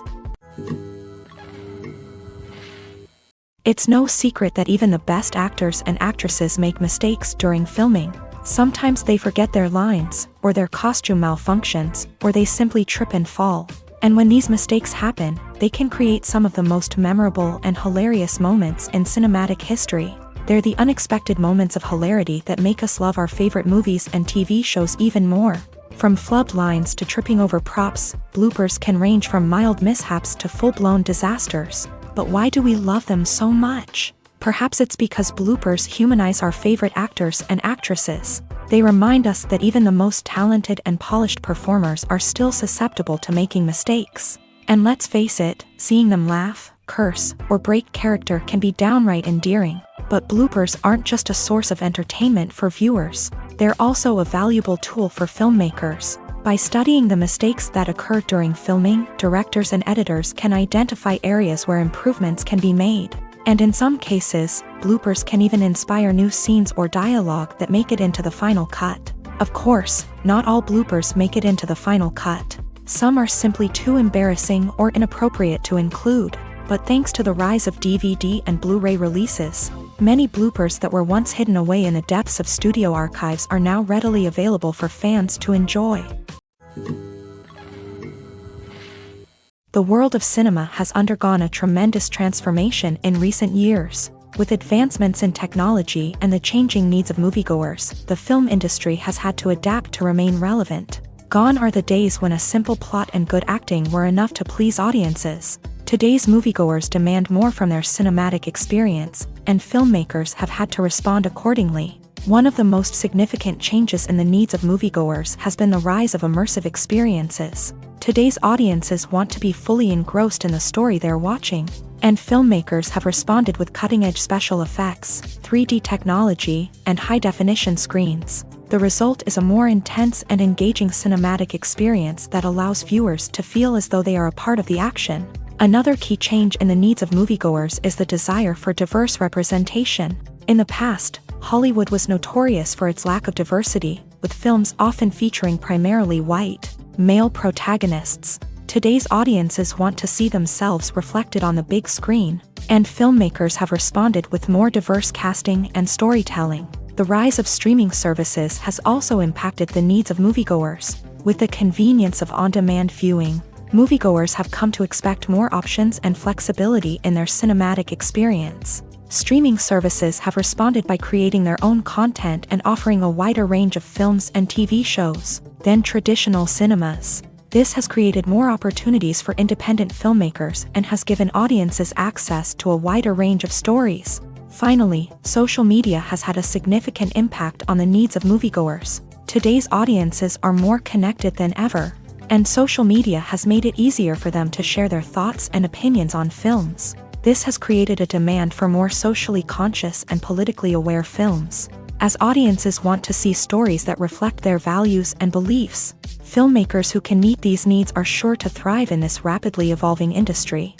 Speaker 1: It's no secret that even the best actors and actresses make mistakes during filming. Sometimes they forget their lines, or their costume malfunctions, or they simply trip and fall. And when these mistakes happen, they can create some of the most memorable and hilarious moments in cinematic history. They're the unexpected moments of hilarity that make us love our favorite movies and TV shows even more. From flubbed lines to tripping over props, bloopers can range from mild mishaps to full-blown disasters. But why do we love them so much? Perhaps it's because bloopers humanize our favorite actors and actresses. They remind us that even the most talented and polished performers are still susceptible to making mistakes. And let's face it, seeing them laugh, curse, or break character can be downright endearing. But bloopers aren't just a source of entertainment for viewers. They're also a valuable tool for filmmakers. By studying the mistakes that occur during filming, directors and editors can identify areas where improvements can be made. And in some cases, bloopers can even inspire new scenes or dialogue that make it into the final cut. Of course, not all bloopers make it into the final cut. Some are simply too embarrassing or inappropriate to include. But thanks to the rise of DVD and Blu-ray releases, many bloopers that were once hidden away in the depths of studio archives are now readily available for fans to enjoy. The world of cinema has undergone a tremendous transformation in recent years. With advancements in technology and the changing needs of moviegoers, the film industry has had to adapt to remain relevant. Gone are the days when a simple plot and good acting were enough to please audiences. Today's moviegoers demand more from their cinematic experience, and filmmakers have had to respond accordingly. One of the most significant changes in the needs of moviegoers has been the rise of immersive experiences. Today's audiences want to be fully engrossed in the story they're watching, and filmmakers have responded with cutting-edge special effects, 3D technology, and high-definition screens. The result is a more intense and engaging cinematic experience that allows viewers to feel as though they are a part of the action. Another key change in the needs of moviegoers is the desire for diverse representation. In the past, Hollywood was notorious for its lack of diversity, with films often featuring primarily white, male protagonists. Today's audiences want to see themselves reflected on the big screen, and filmmakers have responded with more diverse casting and storytelling. The rise of streaming services has also impacted the needs of moviegoers. With the convenience of on-demand viewing, moviegoers have come to expect more options and flexibility in their cinematic experience. Streaming services have responded by creating their own content and offering a wider range of films and TV shows than traditional cinemas. This has created more opportunities for independent filmmakers and has given audiences access to a wider range of stories. Finally, social media has had a significant impact on the needs of moviegoers. Today's audiences are more connected than ever, and social media has made it easier for them to share their thoughts and opinions on films. This has created a demand for more socially conscious and politically aware films. As audiences want to see stories that reflect their values and beliefs, filmmakers who can meet these needs are sure to thrive in this rapidly evolving industry.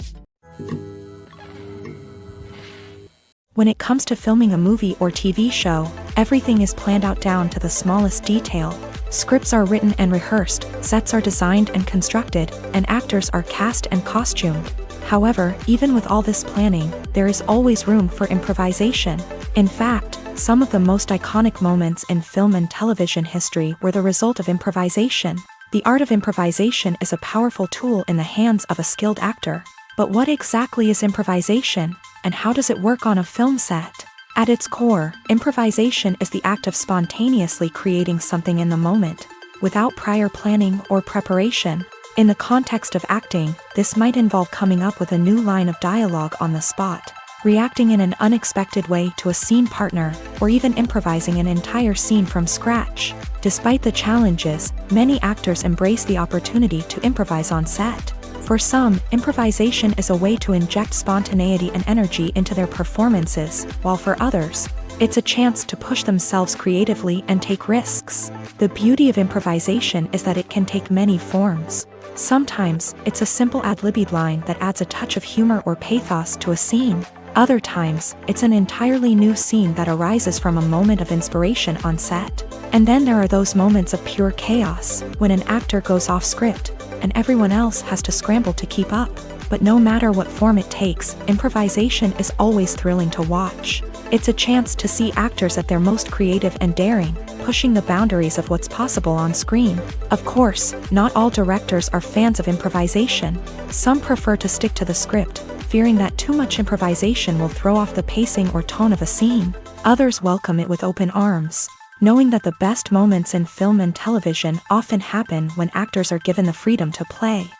Speaker 1: When it comes to filming a movie or TV show, everything is planned out down to the smallest detail. Scripts are written and rehearsed, sets are designed and constructed, and actors are cast and costumed. However, even with all this planning, there is always room for improvisation. In fact, some of the most iconic moments in film and television history were the result of improvisation. The art of improvisation is a powerful tool in the hands of a skilled actor. But what exactly is improvisation, and how does it work on a film set? At its core, improvisation is the act of spontaneously creating something in the moment, without prior planning or preparation. In the context of acting, this might involve coming up with a new line of dialogue on the spot, reacting in an unexpected way to a scene partner, or even improvising an entire scene from scratch. Despite the challenges, many actors embrace the opportunity to improvise on set. For some, improvisation is a way to inject spontaneity and energy into their performances, while for others, it's a chance to push themselves creatively and take risks. The beauty of improvisation is that it can take many forms. Sometimes, it's a simple ad-libbed line that adds a touch of humor or pathos to a scene. Other times, it's an entirely new scene that arises from a moment of inspiration on set. And then there are those moments of pure chaos, when an actor goes off script, and everyone else has to scramble to keep up. But no matter what form it takes, improvisation is always thrilling to watch. It's a chance to see actors at their most creative and daring, pushing the boundaries of what's possible on screen. Of course, not all directors are fans of improvisation. Some prefer to stick to the script, fearing that too much improvisation will throw off the pacing or tone of a scene. Others welcome it with open arms, knowing that the best moments in film and television often happen when actors are given the freedom to play.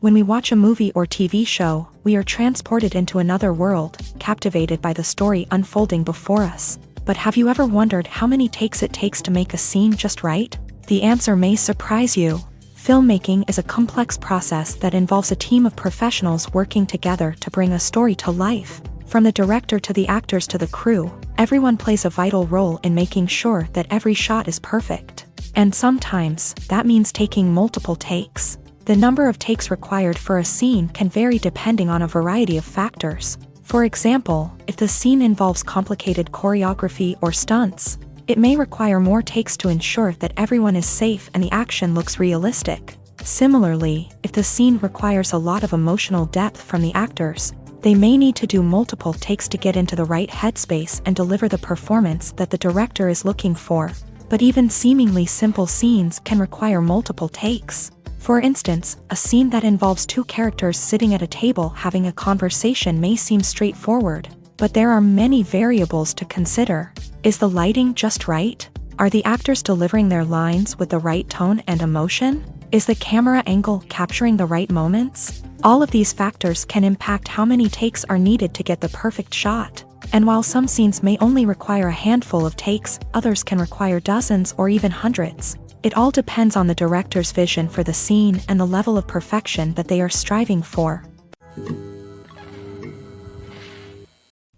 Speaker 1: When we watch a movie or TV show, we are transported into another world, captivated by the story unfolding before us. But have you ever wondered how many takes it takes to make a scene just right? The answer may surprise you. Filmmaking is a complex process that involves a team of professionals working together to bring a story to life. From the director to the actors to the crew, everyone plays a vital role in making sure that every shot is perfect. And sometimes, that means taking multiple takes. The number of takes required for a scene can vary depending on a variety of factors. For example, if the scene involves complicated choreography or stunts, it may require more takes to ensure that everyone is safe and the action looks realistic. Similarly, if the scene requires a lot of emotional depth from the actors, they may need to do multiple takes to get into the right headspace and deliver the performance that the director is looking for. But even seemingly simple scenes can require multiple takes. For instance, a scene that involves two characters sitting at a table having a conversation may seem straightforward, but there are many variables to consider. Is the lighting just right? Are the actors delivering their lines with the right tone and emotion? Is the camera angle capturing the right moments? All of these factors can impact how many takes are needed to get the perfect shot. And while some scenes may only require a handful of takes, others can require dozens or even hundreds. It all depends on the director's vision for the scene and the level of perfection that they are striving for.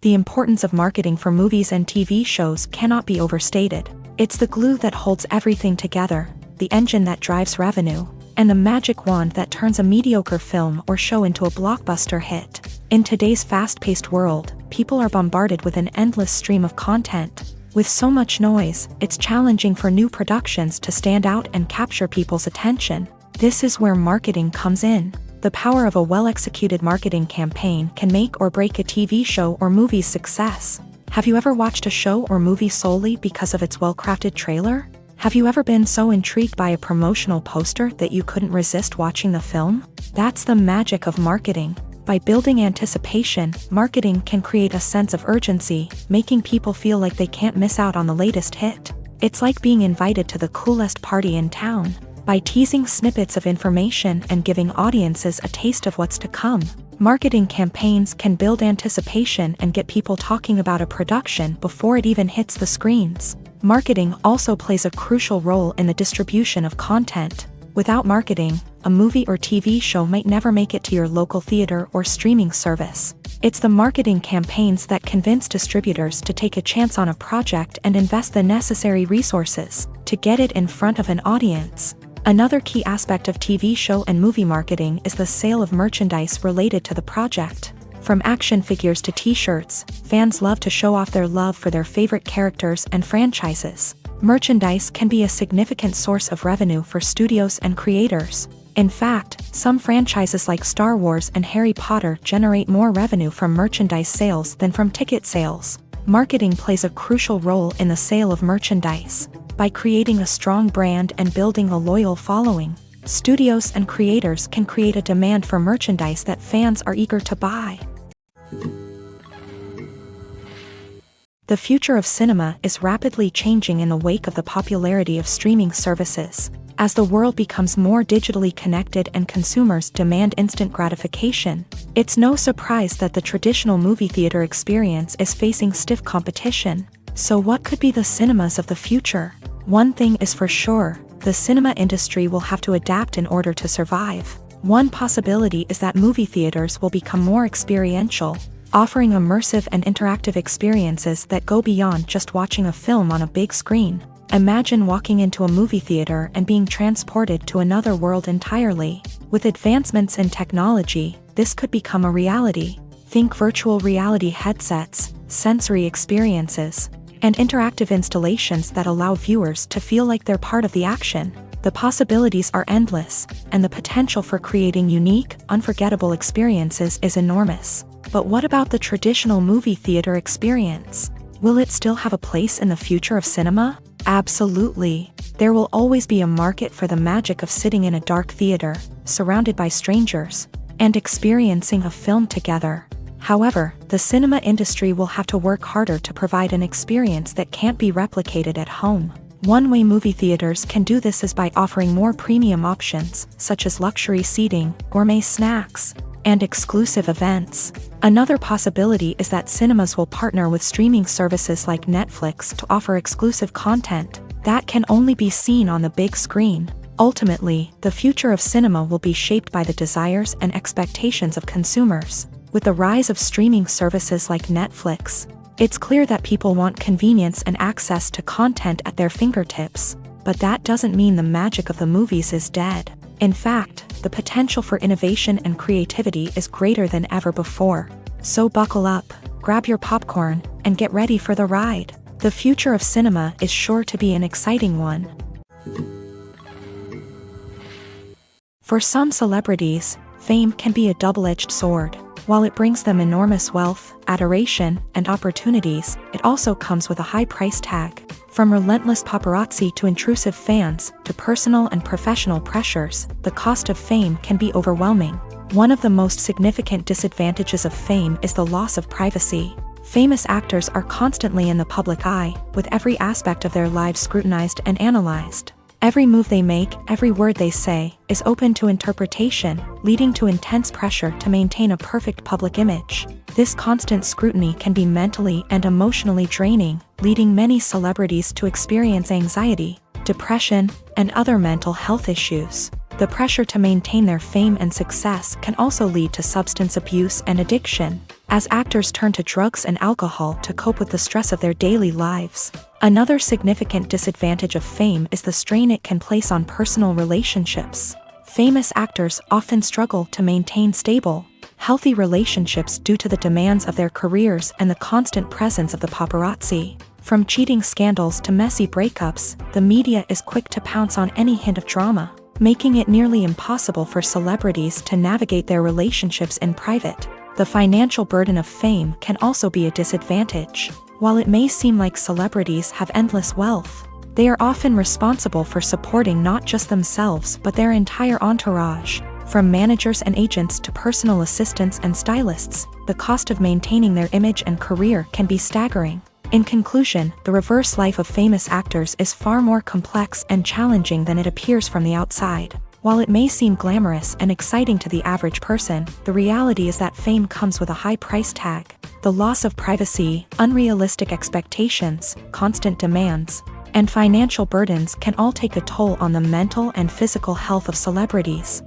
Speaker 1: The importance of marketing for movies and TV shows cannot be overstated. It's the glue that holds everything together, the engine that drives revenue, and the magic wand that turns a mediocre film or show into a blockbuster hit. In today's fast-paced world, people are bombarded with an endless stream of content. With so much noise, it's challenging for new productions to stand out and capture people's attention. This is where marketing comes in. The power of a well-executed marketing campaign can make or break a TV show or movie's success. Have you ever watched a show or movie solely because of its well-crafted trailer? Have you ever been so intrigued by a promotional poster that you couldn't resist watching the film? That's the magic of marketing. By building anticipation, marketing can create a sense of urgency, making people feel like they can't miss out on the latest hit. It's like being invited to the coolest party in town. By teasing snippets of information and giving audiences a taste of what's to come, marketing campaigns can build anticipation and get people talking about a production before it even hits the screens. Marketing also plays a crucial role in the distribution of content. Without marketing, a movie or TV show might never make it to your local theater or streaming service. It's the marketing campaigns that convince distributors to take a chance on a project and invest the necessary resources to get it in front of an audience. Another key aspect of TV show and movie marketing is the sale of merchandise related to the project. From action figures to t-shirts, fans love to show off their love for their favorite characters and franchises. Merchandise can be a significant source of revenue for studios and creators. In fact, some franchises like Star Wars and Harry Potter generate more revenue from merchandise sales than from ticket sales. Marketing plays a crucial role in the sale of merchandise. By creating a strong brand and building a loyal following, studios and creators can create a demand for merchandise that fans are eager to buy. The future of cinema is rapidly changing in the wake of the popularity of streaming services. As the world becomes more digitally connected and consumers demand instant gratification, it's no surprise that the traditional movie theater experience is facing stiff competition. So what could be the cinemas of the future? One thing is for sure, the cinema industry will have to adapt in order to survive. One possibility is that movie theaters will become more experiential, offering immersive and interactive experiences that go beyond just watching a film on a big screen. Imagine walking into a movie theater and being transported to another world entirely. With advancements in technology, this could become a reality. Think virtual reality headsets, sensory experiences, and interactive installations that allow viewers to feel like they're part of the action. The possibilities are endless, and the potential for creating unique, unforgettable experiences is enormous. But what about the traditional movie theater experience? Will it still have a place in the future of cinema? Absolutely. There will always be a market for the magic of sitting in a dark theater, surrounded by strangers, and experiencing a film together. However, the cinema industry will have to work harder to provide an experience that can't be replicated at home. One way movie theaters can do this is by offering more premium options, such as luxury seating, gourmet snacks, and exclusive events. Another possibility is that cinemas will partner with streaming services like Netflix to offer exclusive content that can only be seen on the big screen. Ultimately, the future of cinema will be shaped by the desires and expectations of consumers. With the rise of streaming services like Netflix, it's clear that people want convenience and access to content at their fingertips, but that doesn't mean the magic of the movies is dead. In fact, the potential for innovation and creativity is greater than ever before. So buckle up, grab your popcorn, and get ready for the ride. The future of cinema is sure to be an exciting one. For some celebrities, fame can be a double-edged sword. While it brings them enormous wealth, adoration, and opportunities, it also comes with a high price tag. From relentless paparazzi to intrusive fans, to personal and professional pressures, the cost of fame can be overwhelming. One of the most significant disadvantages of fame is the loss of privacy. Famous actors are constantly in the public eye, with every aspect of their lives scrutinized and analyzed. Every move they make, every word they say, is open to interpretation, leading to intense pressure to maintain a perfect public image. This constant scrutiny can be mentally and emotionally draining, leading many celebrities to experience anxiety, depression, and other mental health issues. The pressure to maintain their fame and success can also lead to substance abuse and addiction, as actors turn to drugs and alcohol to cope with the stress of their daily lives. Another significant disadvantage of fame is the strain it can place on personal relationships. Famous actors often struggle to maintain stable, healthy relationships due to the demands of their careers and the constant presence of the paparazzi. From cheating scandals to messy breakups, the media is quick to pounce on any hint of drama, making it nearly impossible for celebrities to navigate their relationships in private. The financial burden of fame can also be a disadvantage. While it may seem like celebrities have endless wealth, they are often responsible for supporting not just themselves but their entire entourage. From managers and agents to personal assistants and stylists, the cost of maintaining their image and career can be staggering. In conclusion, the reverse life of famous actors is far more complex and challenging than it appears from the outside. While it may seem glamorous and exciting to the average person, the reality is that fame comes with a high price tag. The loss of privacy, unrealistic expectations, constant demands, and financial burdens can all take a toll on the mental and physical health of celebrities.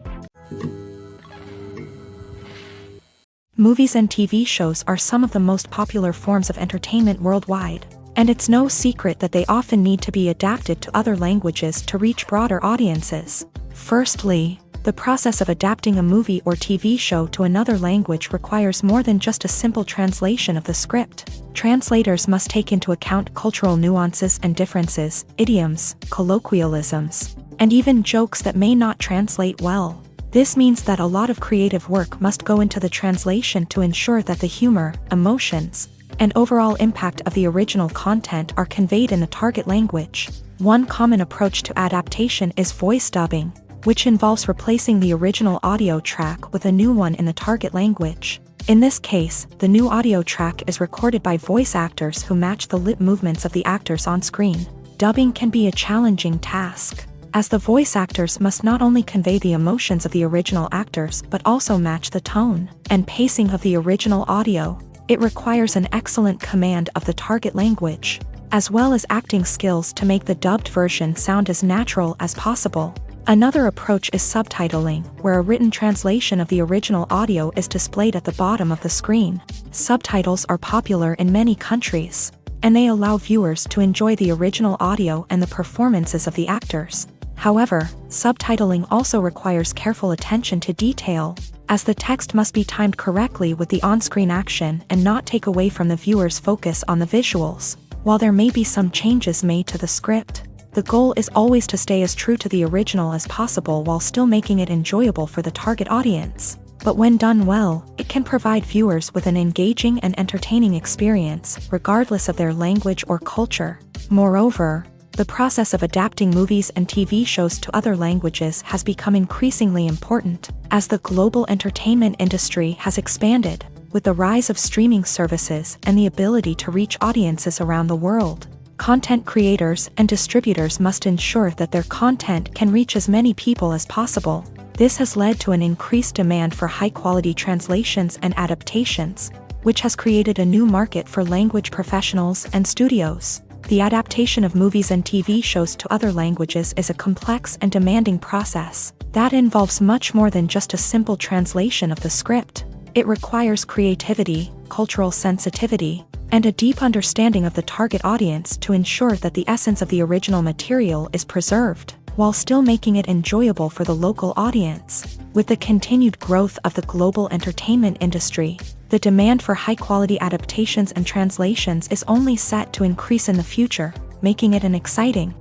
Speaker 1: Movies and TV shows are some of the most popular forms of entertainment worldwide, and it's no secret that they often need to be adapted to other languages to reach broader audiences. Firstly, the process of adapting a movie or TV show to another language requires more than just a simple translation of the script. Translators must take into account cultural nuances and differences, idioms, colloquialisms, and even jokes that may not translate well. This means that a lot of creative work must go into the translation to ensure that the humor, emotions, and overall impact of the original content are conveyed in the target language. One common approach to adaptation is voice dubbing, which involves replacing the original audio track with a new one in the target language. In this case, the new audio track is recorded by voice actors who match the lip movements of the actors on screen. Dubbing can be a challenging task, as the voice actors must not only convey the emotions of the original actors but also match the tone and pacing of the original audio. It requires an excellent command of the target language, as well as acting skills to make the dubbed version sound as natural as possible. Another approach is subtitling, where a written translation of the original audio is displayed at the bottom of the screen. Subtitles are popular in many countries, and they allow viewers to enjoy the original audio and the performances of the actors. However, subtitling also requires careful attention to detail, as the text must be timed correctly with the on-screen action and not take away from the viewer's focus on the visuals. While there may be some changes made to the script, the goal is always to stay as true to the original as possible while still making it enjoyable for the target audience. But when done well, it can provide viewers with an engaging and entertaining experience, regardless of their language or culture. Moreover, the process of adapting movies and TV shows to other languages has become increasingly important, as the global entertainment industry has expanded, with the rise of streaming services and the ability to reach audiences around the world. Content creators and distributors must ensure that their content can reach as many people as possible. This has led to an increased demand for high-quality translations and adaptations, which has created a new market for language professionals and studios. The adaptation of movies and TV shows to other languages is a complex and demanding process that involves much more than just a simple translation of the script. It requires creativity, cultural sensitivity, and a deep understanding of the target audience to ensure that the essence of the original material is preserved, while still making it enjoyable for the local audience. With the continued growth of the global entertainment industry, the demand for high-quality adaptations and translations is only set to increase in the future, making it an exciting.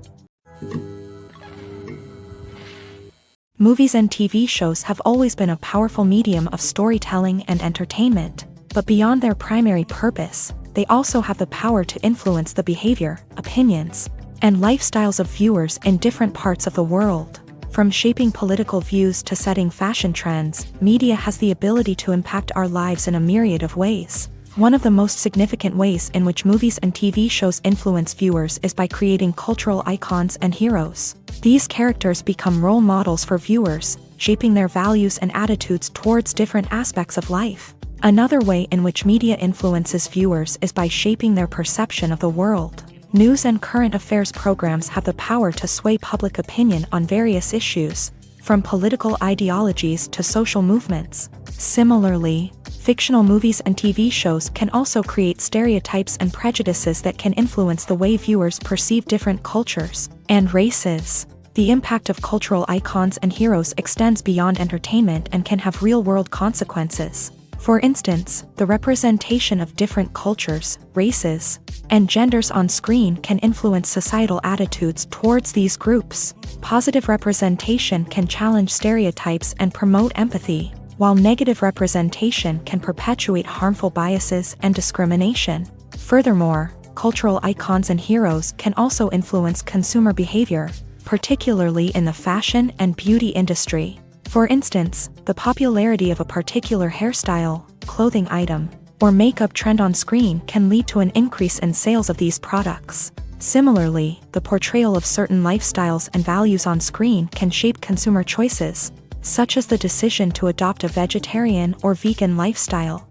Speaker 1: Movies and TV shows have always been a powerful medium of storytelling and entertainment, but beyond their primary purpose, they also have the power to influence the behavior, opinions, and lifestyles of viewers in different parts of the world. From shaping political views to setting fashion trends, media has the ability to impact our lives in a myriad of ways. One of the most significant ways in which movies and TV shows influence viewers is by creating cultural icons and heroes. These characters become role models for viewers, shaping their values and attitudes towards different aspects of life. Another way in which media influences viewers is by shaping their perception of the world. News and current affairs programs have the power to sway public opinion on various issues, from political ideologies to social movements. Similarly, fictional movies and TV shows can also create stereotypes and prejudices that can influence the way viewers perceive different cultures and races. The impact of cultural icons and heroes extends beyond entertainment and can have real-world consequences. For instance, the representation of different cultures, races, and genders on screen can influence societal attitudes towards these groups. Positive representation can challenge stereotypes and promote empathy, while negative representation can perpetuate harmful biases and discrimination. Furthermore, cultural icons and heroes can also influence consumer behavior, particularly in the fashion and beauty industry. For instance, the popularity of a particular hairstyle, clothing item, or makeup trend on screen can lead to an increase in sales of these products. Similarly, the portrayal of certain lifestyles and values on screen can shape consumer choices, such as the decision to adopt a vegetarian or vegan lifestyle.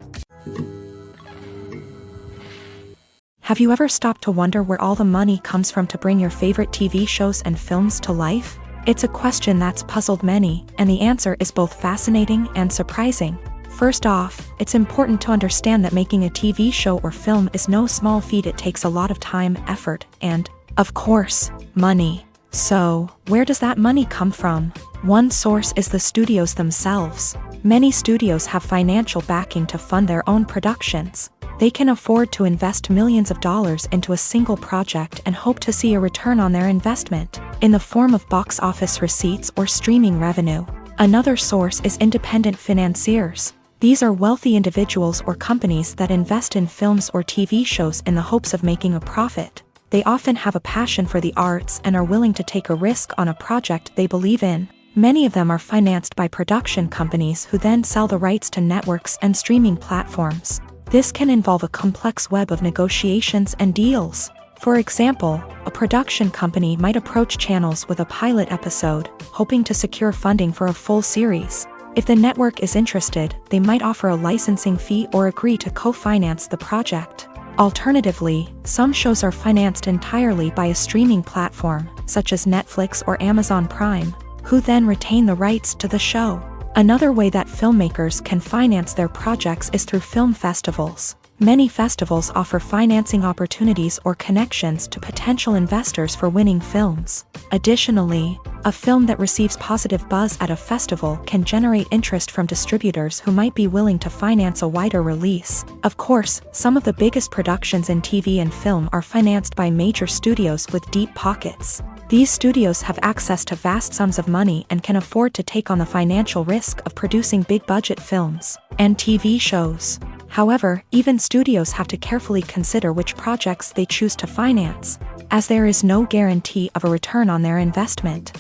Speaker 1: Have you ever stopped to wonder where all the money comes from to bring your favorite TV shows and films to life? It's a question that's puzzled many, and the answer is both fascinating and surprising. First off, it's important to understand that making a TV show or film is no small feat. It takes a lot of time, effort, and, of course, money. So, where does that money come from? One source is the studios themselves. Many studios have financial backing to fund their own productions. They can afford to invest millions of dollars into a single project and hope to see a return on their investment, in the form of box office receipts or streaming revenue. Another source is independent financiers. These are wealthy individuals or companies that invest in films or TV shows in the hopes of making a profit. They often have a passion for the arts and are willing to take a risk on a project they believe in. Many of them are financed by production companies who then sell the rights to networks and streaming platforms. This can involve a complex web of negotiations and deals. For example, a production company might approach channels with a pilot episode, hoping to secure funding for a full series. If the network is interested, they might offer a licensing fee or agree to co-finance the project. Alternatively, some shows are financed entirely by a streaming platform, such as Netflix or Amazon Prime, who then retain the rights to the show. Another way that filmmakers can finance their projects is through film festivals. Many festivals offer financing opportunities or connections to potential investors for winning films. Additionally, a film that receives positive buzz at a festival can generate interest from distributors who might be willing to finance a wider release. Of course, some of the biggest productions in TV and film are financed by major studios with deep pockets. These studios have access to vast sums of money and can afford to take on the financial risk of producing big-budget films and TV shows. However, even studios have to carefully consider which projects they choose to finance, as there is no guarantee of a return on their investment.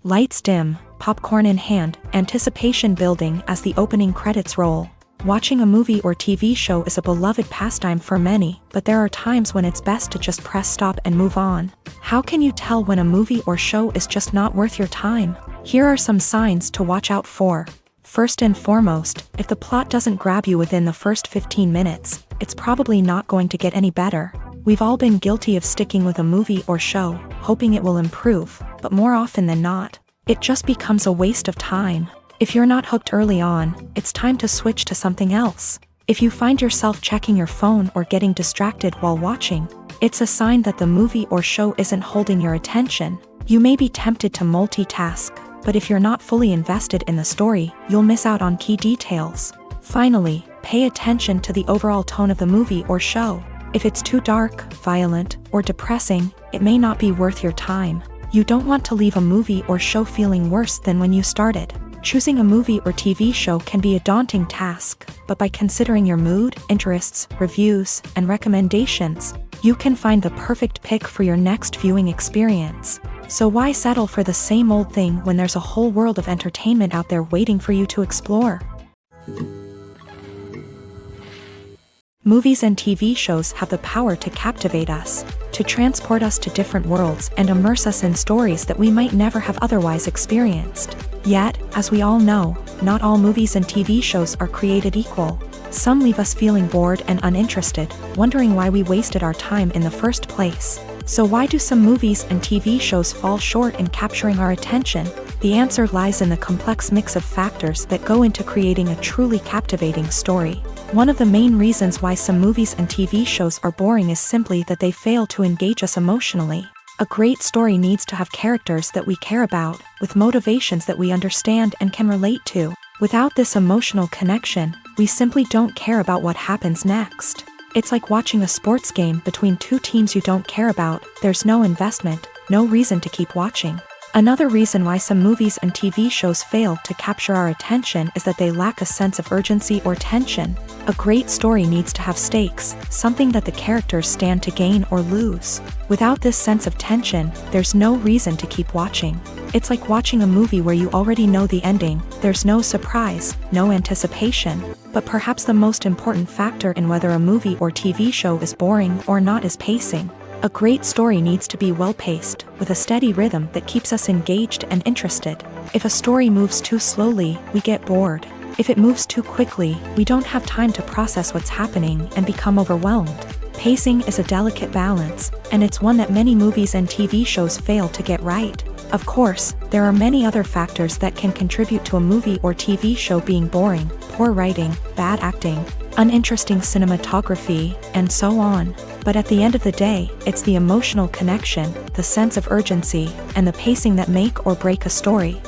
Speaker 1: Lights dim, popcorn in hand, anticipation building as the opening credits roll. Watching a movie or TV show is a beloved pastime for many, but there are times when it's best to just press stop and move on. How can you tell when a movie or show is just not worth your time? Here are some signs to watch out for. First and foremost, if the plot doesn't grab you within the first 15 minutes, it's probably not going to get any better. We've all been guilty of sticking with a movie or show, hoping it will improve, but more often than not, it just becomes a waste of time. If you're not hooked early on, it's time to switch to something else. If you find yourself checking your phone or getting distracted while watching, it's a sign that the movie or show isn't holding your attention. You may be tempted to multitask, but if you're not fully invested in the story, you'll miss out on key details. Finally, pay attention to the overall tone of the movie or show. If it's too dark, violent, or depressing, it may not be worth your time. You don't want to leave a movie or show feeling worse than when you started. Choosing a movie or TV show can be a daunting task, but by considering your mood, interests, reviews, and recommendations, you can find the perfect pick for your next viewing experience. So why settle for the same old thing when there's a whole world of entertainment out there waiting for you to explore? Movies and TV shows have the power to captivate us, to transport us to different worlds and immerse us in stories that we might never have otherwise experienced. Yet, as we all know, not all movies and TV shows are created equal. Some leave us feeling bored and uninterested, wondering why we wasted our time in the first place. So why do some movies and TV shows fall short in capturing our attention? The answer lies in the complex mix of factors that go into creating a truly captivating story. One of the main reasons why some movies and TV shows are boring is simply that they fail to engage us emotionally. A great story needs to have characters that we care about, with motivations that we understand and can relate to. Without this emotional connection, we simply don't care about what happens next. It's like watching a sports game between two teams you don't care about. There's no investment, no reason to keep watching. Another reason why some movies and TV shows fail to capture our attention is that they lack a sense of urgency or tension. A great story needs to have stakes, something that the characters stand to gain or lose. Without this sense of tension, there's no reason to keep watching. It's like watching a movie where you already know the ending. There's no surprise, no anticipation. But perhaps the most important factor in whether a movie or TV show is boring or not is pacing. A great story needs to be well-paced, with a steady rhythm that keeps us engaged and interested. If a story moves too slowly, we get bored. If it moves too quickly, we don't have time to process what's happening and become overwhelmed. Pacing is a delicate balance, and it's one that many movies and TV shows fail to get right. Of course, there are many other factors that can contribute to a movie or TV show being boring: poor writing, bad acting, uninteresting cinematography, and so on. But at the end of the day, it's the emotional connection, the sense of urgency, and the pacing that make or break a story.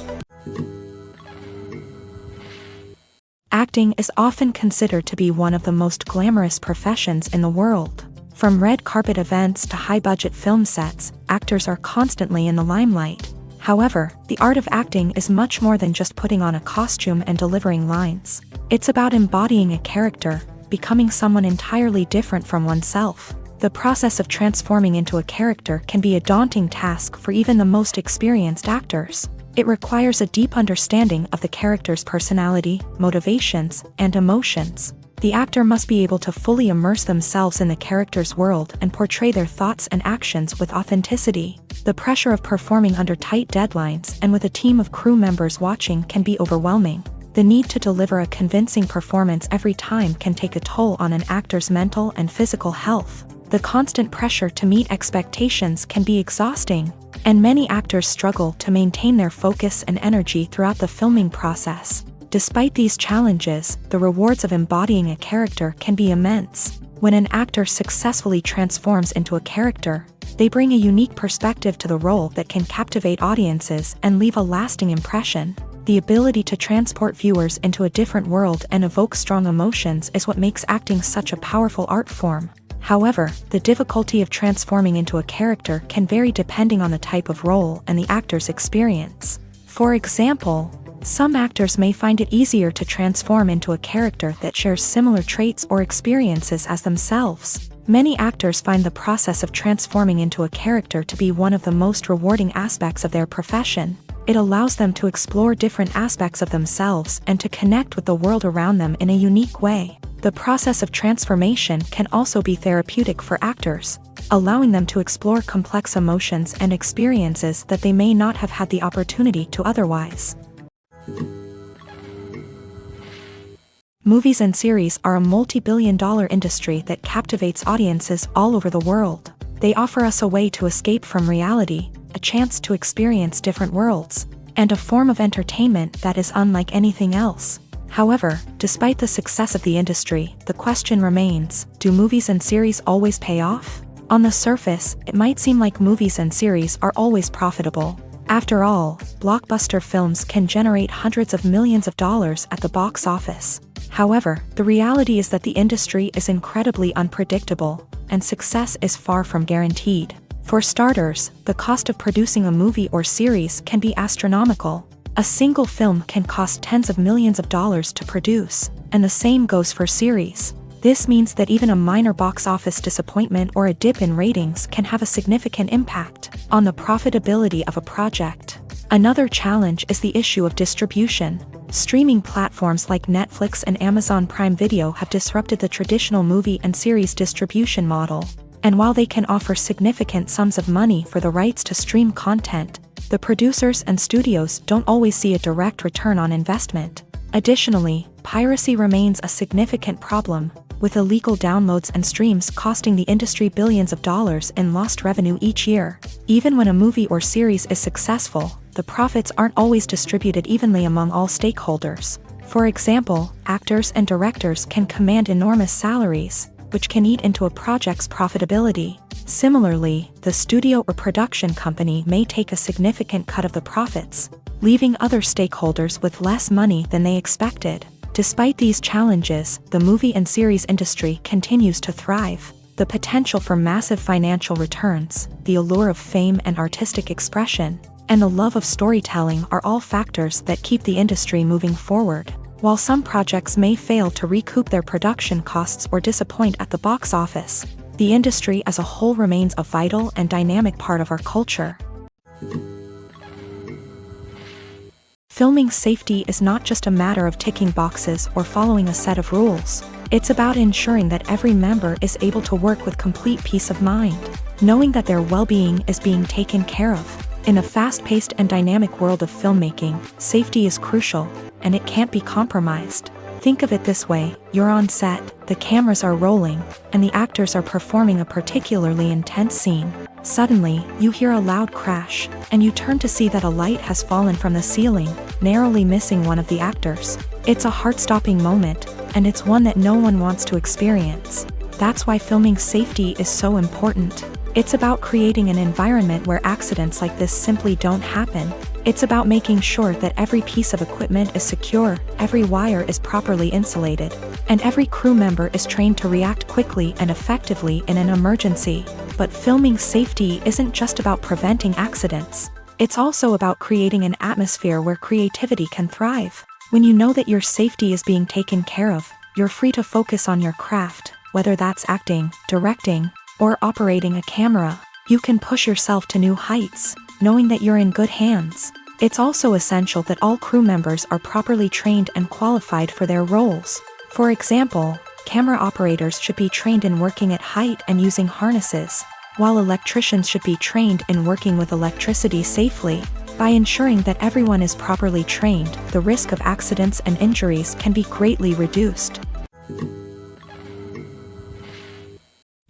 Speaker 1: Acting is often considered to be one of the most glamorous professions in the world. From red carpet events to high-budget film sets, actors are constantly in the limelight. However, the art of acting is much more than just putting on a costume and delivering lines. It's about embodying a character, becoming someone entirely different from oneself. The process of transforming into a character can be a daunting task for even the most experienced actors. It requires a deep understanding of the character's personality, motivations, and emotions. The actor must be able to fully immerse themselves in the character's world and portray their thoughts and actions with authenticity. The pressure of performing under tight deadlines and with a team of crew members watching can be overwhelming. The need to deliver a convincing performance every time can take a toll on an actor's mental and physical health. The constant pressure to meet expectations can be exhausting, and many actors struggle to maintain their focus and energy throughout the filming process. Despite these challenges, the rewards of embodying a character can be immense. When an actor successfully transforms into a character, they bring a unique perspective to the role that can captivate audiences and leave a lasting impression. The ability to transport viewers into a different world and evoke strong emotions is what makes acting such a powerful art form. However, the difficulty of transforming into a character can vary depending on the type of role and the actor's experience. For example, some actors may find it easier to transform into a character that shares similar traits or experiences as themselves. Many actors find the process of transforming into a character to be one of the most rewarding aspects of their profession. It allows them to explore different aspects of themselves and to connect with the world around them in a unique way. The process of transformation can also be therapeutic for actors, allowing them to explore complex emotions and experiences that they may not have had the opportunity to otherwise. Movies and series are a multi-billion-dollar industry that captivates audiences all over the world. They offer us a way to escape from reality, a chance to experience different worlds, and a form of entertainment that is unlike anything else. However, despite the success of the industry, the question remains, do movies and series always pay off? On the surface, it might seem like movies and series are always profitable. After all, blockbuster films can generate hundreds of millions of dollars at the box office. However, the reality is that the industry is incredibly unpredictable, and success is far from guaranteed. For starters, the cost of producing a movie or series can be astronomical. A single film can cost tens of millions of dollars to produce, and the same goes for series. This means that even a minor box office disappointment or a dip in ratings can have a significant impact on the profitability of a project. Another challenge is the issue of distribution. Streaming platforms like Netflix and Amazon Prime Video have disrupted the traditional movie and series distribution model. And while they can offer significant sums of money for the rights to stream content, the producers and studios don't always see a direct return on investment. Additionally, piracy remains a significant problem, with illegal downloads and streams costing the industry billions of dollars in lost revenue each year. Even when a movie or series is successful, the profits aren't always distributed evenly among all stakeholders. For example, actors and directors can command enormous salaries, which can eat into a project's profitability. Similarly, the studio or production company may take a significant cut of the profits, leaving other stakeholders with less money than they expected. Despite these challenges, the movie and series industry continues to thrive. The potential for massive financial returns, the allure of fame and artistic expression, and the love of storytelling are all factors that keep the industry moving forward. While some projects may fail to recoup their production costs or disappoint at the box office, the industry as a whole remains a vital and dynamic part of our culture. Filming safety is not just a matter of ticking boxes or following a set of rules. It's about ensuring that every member is able to work with complete peace of mind, knowing that their well-being is being taken care of. In a fast-paced and dynamic world of filmmaking, safety is crucial, and it can't be compromised. Think of it this way, you're on set, the cameras are rolling, and the actors are performing a particularly intense scene. Suddenly, you hear a loud crash, and you turn to see that a light has fallen from the ceiling, narrowly missing one of the actors. It's a heart-stopping moment, and it's one that no one wants to experience. That's why filming safety is so important. It's about creating an environment where accidents like this simply don't happen. It's about making sure that every piece of equipment is secure, every wire is properly insulated, and every crew member is trained to react quickly and effectively in an emergency. But filming safety isn't just about preventing accidents. It's also about creating an atmosphere where creativity can thrive. When you know that your safety is being taken care of, you're free to focus on your craft, whether that's acting, directing, or operating a camera. You can push yourself to new heights, knowing that you're in good hands. It's also essential that all crew members are properly trained and qualified for their roles. For example, camera operators should be trained in working at height and using harnesses, while electricians should be trained in working with electricity safely. By ensuring that everyone is properly trained, the risk of accidents and injuries can be greatly reduced.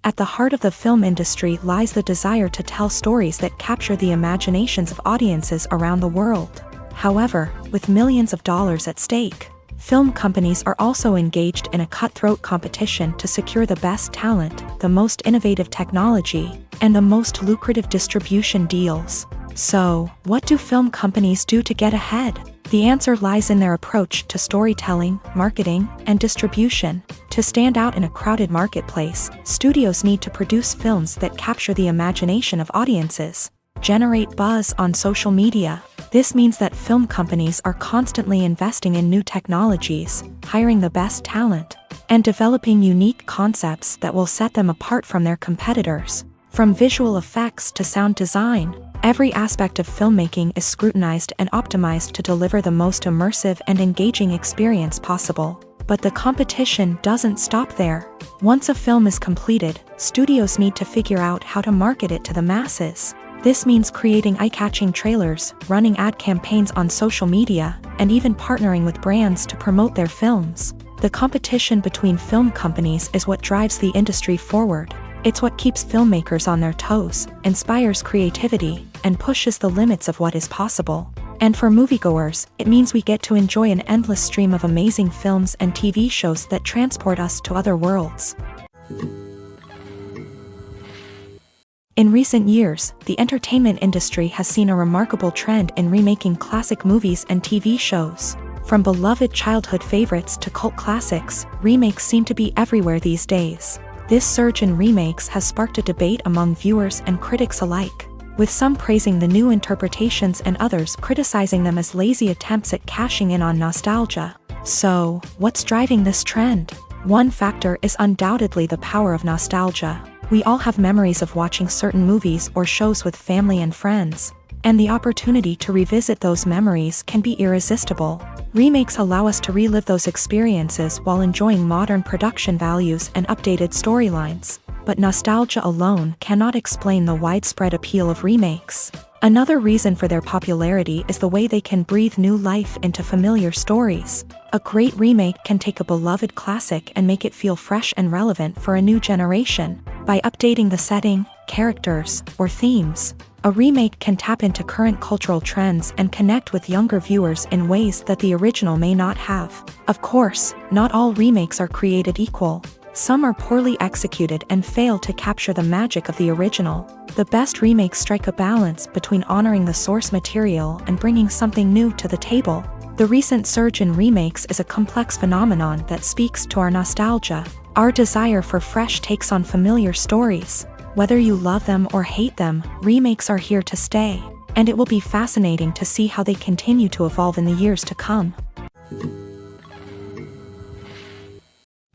Speaker 1: At the heart of the film industry lies the desire to tell stories that capture the imaginations of audiences around the world. However, with millions of dollars at stake, film companies are also engaged in a cutthroat competition to secure the best talent, the most innovative technology, and the most lucrative distribution deals. So, what do film companies do to get ahead? The answer lies in their approach to storytelling, marketing, and distribution. To stand out in a crowded marketplace, studios need to produce films that capture the imagination of audiences, generate buzz on social media. This means that film companies are constantly investing in new technologies, hiring the best talent, and developing unique concepts that will set them apart from their competitors. From visual effects to sound design, every aspect of filmmaking is scrutinized and optimized to deliver the most immersive and engaging experience possible. But the competition doesn't stop there. Once a film is completed, studios need to figure out how to market it to the masses. This means creating eye-catching trailers, running ad campaigns on social media, and even partnering with brands to promote their films. The competition between film companies is what drives the industry forward. It's what keeps filmmakers on their toes, inspires creativity, and pushes the limits of what is possible. And for moviegoers, it means we get to enjoy an endless stream of amazing films and TV shows that transport us to other worlds. In recent years, the entertainment industry has seen a remarkable trend in remaking classic movies and TV shows. From beloved childhood favorites to cult classics, remakes seem to be everywhere these days. This surge in remakes has sparked a debate among viewers and critics alike, with some praising the new interpretations and others criticizing them as lazy attempts at cashing in on nostalgia. So, what's driving this trend? One factor is undoubtedly the power of nostalgia. We all have memories of watching certain movies or shows with family and friends, and the opportunity to revisit those memories can be irresistible. Remakes allow us to relive those experiences while enjoying modern production values and updated storylines. But nostalgia alone cannot explain the widespread appeal of remakes. Another reason for their popularity is the way they can breathe new life into familiar stories. A great remake can take a beloved classic and make it feel fresh and relevant for a new generation. By updating the setting, characters, or themes, a remake can tap into current cultural trends and connect with younger viewers in ways that the original may not have. Of course, not all remakes are created equal. Some are poorly executed and fail to capture the magic of the original. The best remakes strike a balance between honoring the source material and bringing something new to the table. The recent surge in remakes is a complex phenomenon that speaks to our nostalgia, our desire for fresh takes on familiar stories. Whether you love them or hate them, remakes are here to stay, and it will be fascinating to see how they continue to evolve in the years to come.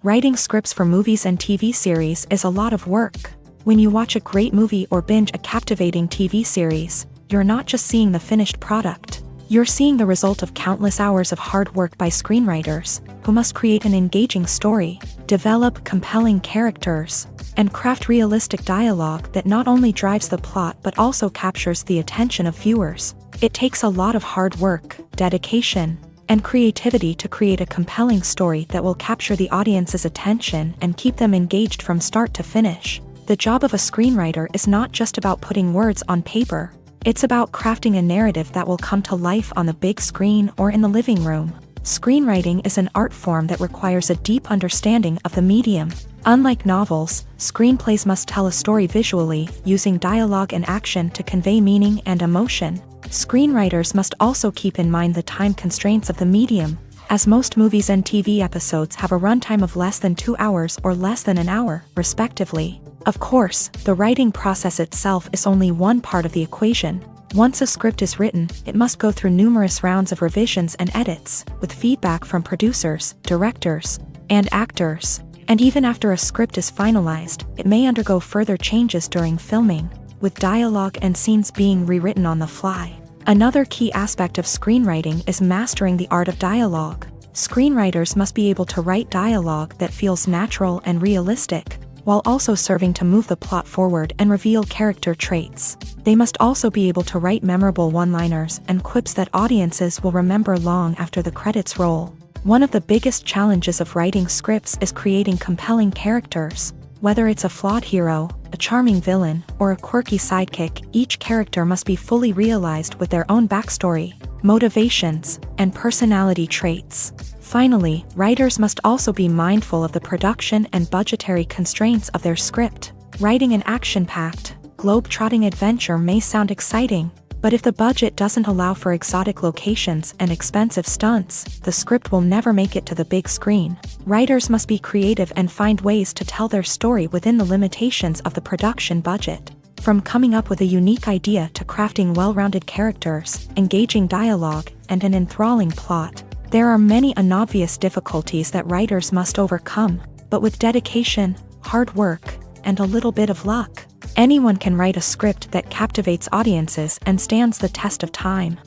Speaker 1: Writing scripts for movies and TV series is a lot of work. When you watch a great movie or binge a captivating TV series, you're not just seeing the finished product. You're seeing the result of countless hours of hard work by screenwriters, who must create an engaging story, develop compelling characters, and craft realistic dialogue that not only drives the plot but also captures the attention of viewers. It takes a lot of hard work, dedication, and creativity to create a compelling story that will capture the audience's attention and keep them engaged from start to finish. The job of a screenwriter is not just about putting words on paper. It's about crafting a narrative that will come to life on the big screen or in the living room. Screenwriting is an art form that requires a deep understanding of the medium. Unlike novels, screenplays must tell a story visually, using dialogue and action to convey meaning and emotion. Screenwriters must also keep in mind the time constraints of the medium, as most movies and TV episodes have a runtime of less than 2 hours or less than an hour, respectively. Of course, the writing process itself is only one part of the equation. Once a script is written, it must go through numerous rounds of revisions and edits, with feedback from producers, directors, and actors. And even after a script is finalized, it may undergo further changes during filming, with dialogue and scenes being rewritten on the fly. Another key aspect of screenwriting is mastering the art of dialogue. Screenwriters must be able to write dialogue that feels natural and realistic, while also serving to move the plot forward and reveal character traits. They must also be able to write memorable one-liners and quips that audiences will remember long after the credits roll. One of the biggest challenges of writing scripts is creating compelling characters. Whether it's a flawed hero, a charming villain, or a quirky sidekick, each character must be fully realized with their own backstory, motivations, and personality traits. Finally, writers must also be mindful of the production and budgetary constraints of their script. Writing an action-packed, globe-trotting adventure may sound exciting, but if the budget doesn't allow for exotic locations and expensive stunts, the script will never make it to the big screen. Writers must be creative and find ways to tell their story within the limitations of the production budget. From coming up with a unique idea to crafting well-rounded characters, engaging dialogue, and an enthralling plot, there are many unobvious difficulties that writers must overcome, but with dedication, hard work, and a little bit of luck, anyone can write a script that captivates audiences and stands the test of time.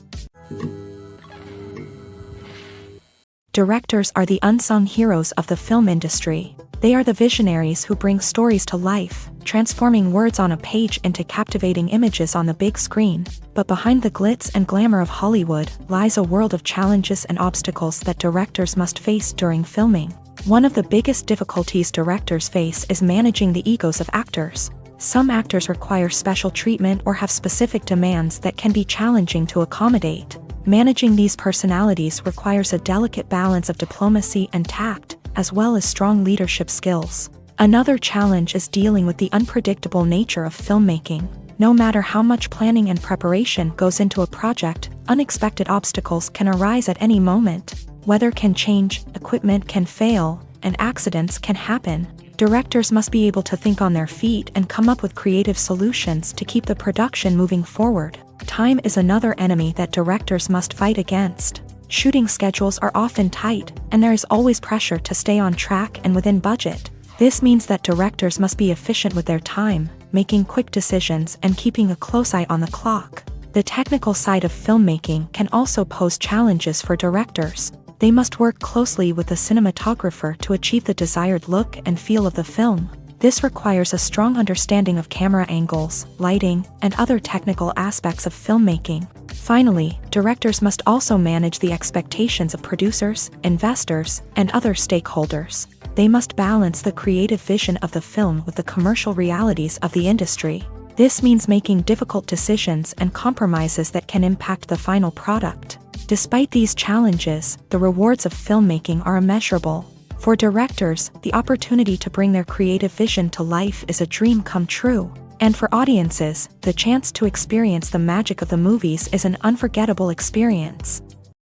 Speaker 1: Directors are the unsung heroes of the film industry. They are the visionaries who bring stories to life, transforming words on a page into captivating images on the big screen. But behind the glitz and glamour of Hollywood lies a world of challenges and obstacles that directors must face during filming. One of the biggest difficulties directors face is managing the egos of actors. Some actors require special treatment or have specific demands that can be challenging to accommodate. Managing these personalities requires a delicate balance of diplomacy and tact, as well as strong leadership skills. Another challenge is dealing with the unpredictable nature of filmmaking. No matter how much planning and preparation goes into a project, unexpected obstacles can arise at any moment. Weather can change, equipment can fail, and accidents can happen. Directors must be able to think on their feet and come up with creative solutions to keep the production moving forward. Time is another enemy that directors must fight against. Shooting schedules are often tight, and there is always pressure to stay on track and within budget. This means that directors must be efficient with their time, making quick decisions and keeping a close eye on the clock. The technical side of filmmaking can also pose challenges for directors. They must work closely with the cinematographer to achieve the desired look and feel of the film. This requires a strong understanding of camera angles, lighting, and other technical aspects of filmmaking. Finally, directors must also manage the expectations of producers, investors, and other stakeholders. They must balance the creative vision of the film with the commercial realities of the industry. This means making difficult decisions and compromises that can impact the final product. Despite these challenges, the rewards of filmmaking are immeasurable. For directors, the opportunity to bring their creative vision to life is a dream come true. And for audiences, the chance to experience the magic of the movies is an unforgettable experience.